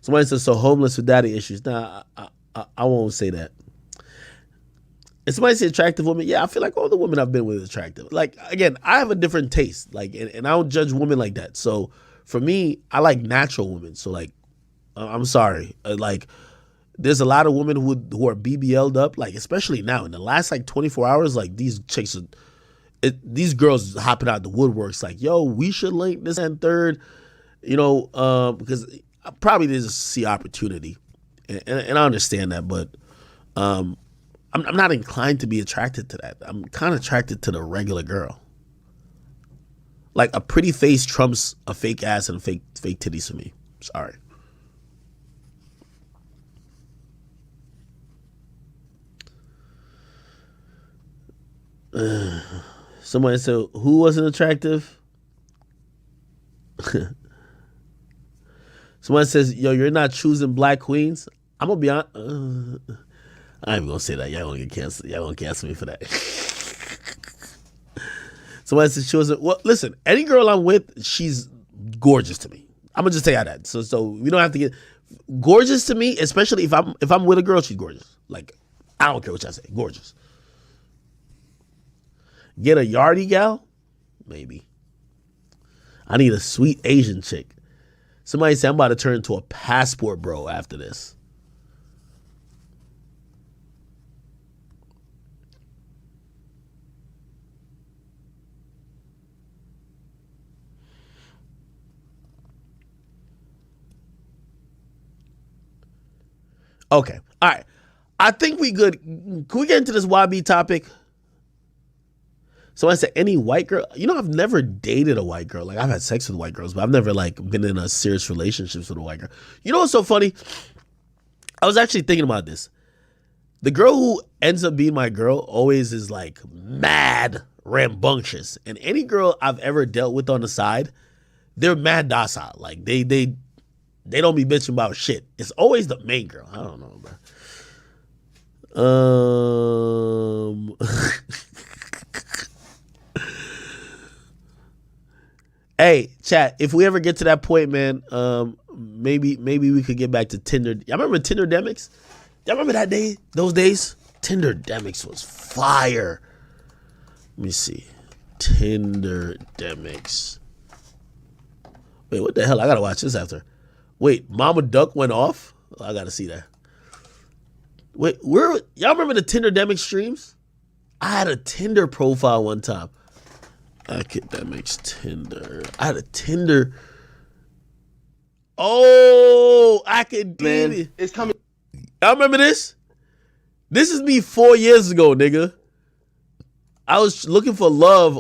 Somebody says, so homeless with daddy issues. Nah, I won't say that. If somebody say attractive woman, yeah, I feel like all the women I've been with are attractive. Like, again, I have a different taste. Like, and I don't judge women like that. So for me, I like natural women. So like, I'm sorry. Like, there's a lot of women who are BBL'd up. Like, especially now in the last like 24 hours, like these chicks are, these girls hopping out the woodworks. Like, yo, we should link this and third. Because probably didn't see opportunity, and I understand that, but I'm not inclined to be attracted to that. I'm kind of attracted to the regular girl. Like a pretty face trumps a fake ass and fake titties for me. Sorry. Somebody said, who wasn't attractive? Somebody says, yo, you're not choosing black queens. I'm gonna be honest. I ain't gonna say that. Y'all gonna get canceled. Y'all gonna cancel me for that. Somebody says she wasn't. Well, listen, any girl I'm with, she's gorgeous to me. I'm gonna just say that. So we don't have to get gorgeous to me, especially if I'm with a girl, she's gorgeous. Like, I don't care what y'all say, gorgeous. Get a yardie gal? Maybe. I need a sweet Asian chick. Somebody said I'm about to turn into a passport bro after this. Okay. All right. I think we good. Can we get into this YB topic? So I said, any white girl, I've never dated a white girl. Like, I've had sex with white girls, but I've never been in a serious relationship with a white girl. You know what's so funny? I was actually thinking about this. The girl who ends up being my girl always is like mad rambunctious. And any girl I've ever dealt with on the side, they're mad docile. Like they don't be bitching about shit. It's always the main girl. I don't know, bro. Hey, chat, if we ever get to that point, man, maybe we could get back to Tinder. Y'all remember Tinder-demics? Y'all remember that day, those days? Tinder-demics was fire. Let me see. Tinder-demics. Wait, what the hell? I gotta watch this after. Wait, Mama Duck went off? Oh, I gotta see that. Wait, y'all remember the Tinder-demic streams? I had a Tinder profile one time. Akademiks Tinder. I had a Tinder. Oh, Akademiks. It's coming. Y'all remember this? This is me 4 years ago, nigga. I was looking for love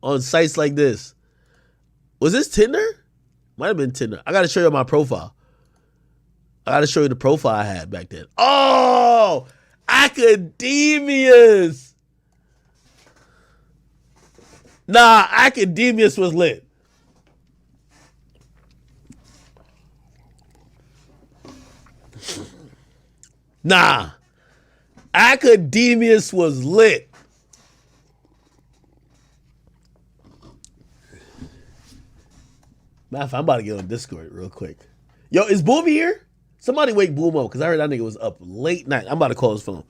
on sites like this. Was this Tinder? Might have been Tinder. I gotta show you my profile. I gotta show you the profile I had back then. Oh, Akademiks. Nah, Akademiks was lit. Nah, Akademiks was lit. Matter of fact, I'm about to get on Discord real quick. Yo, is Boomy here? Somebody wake Boom up, because I heard that nigga was up late night. I'm about to call his phone.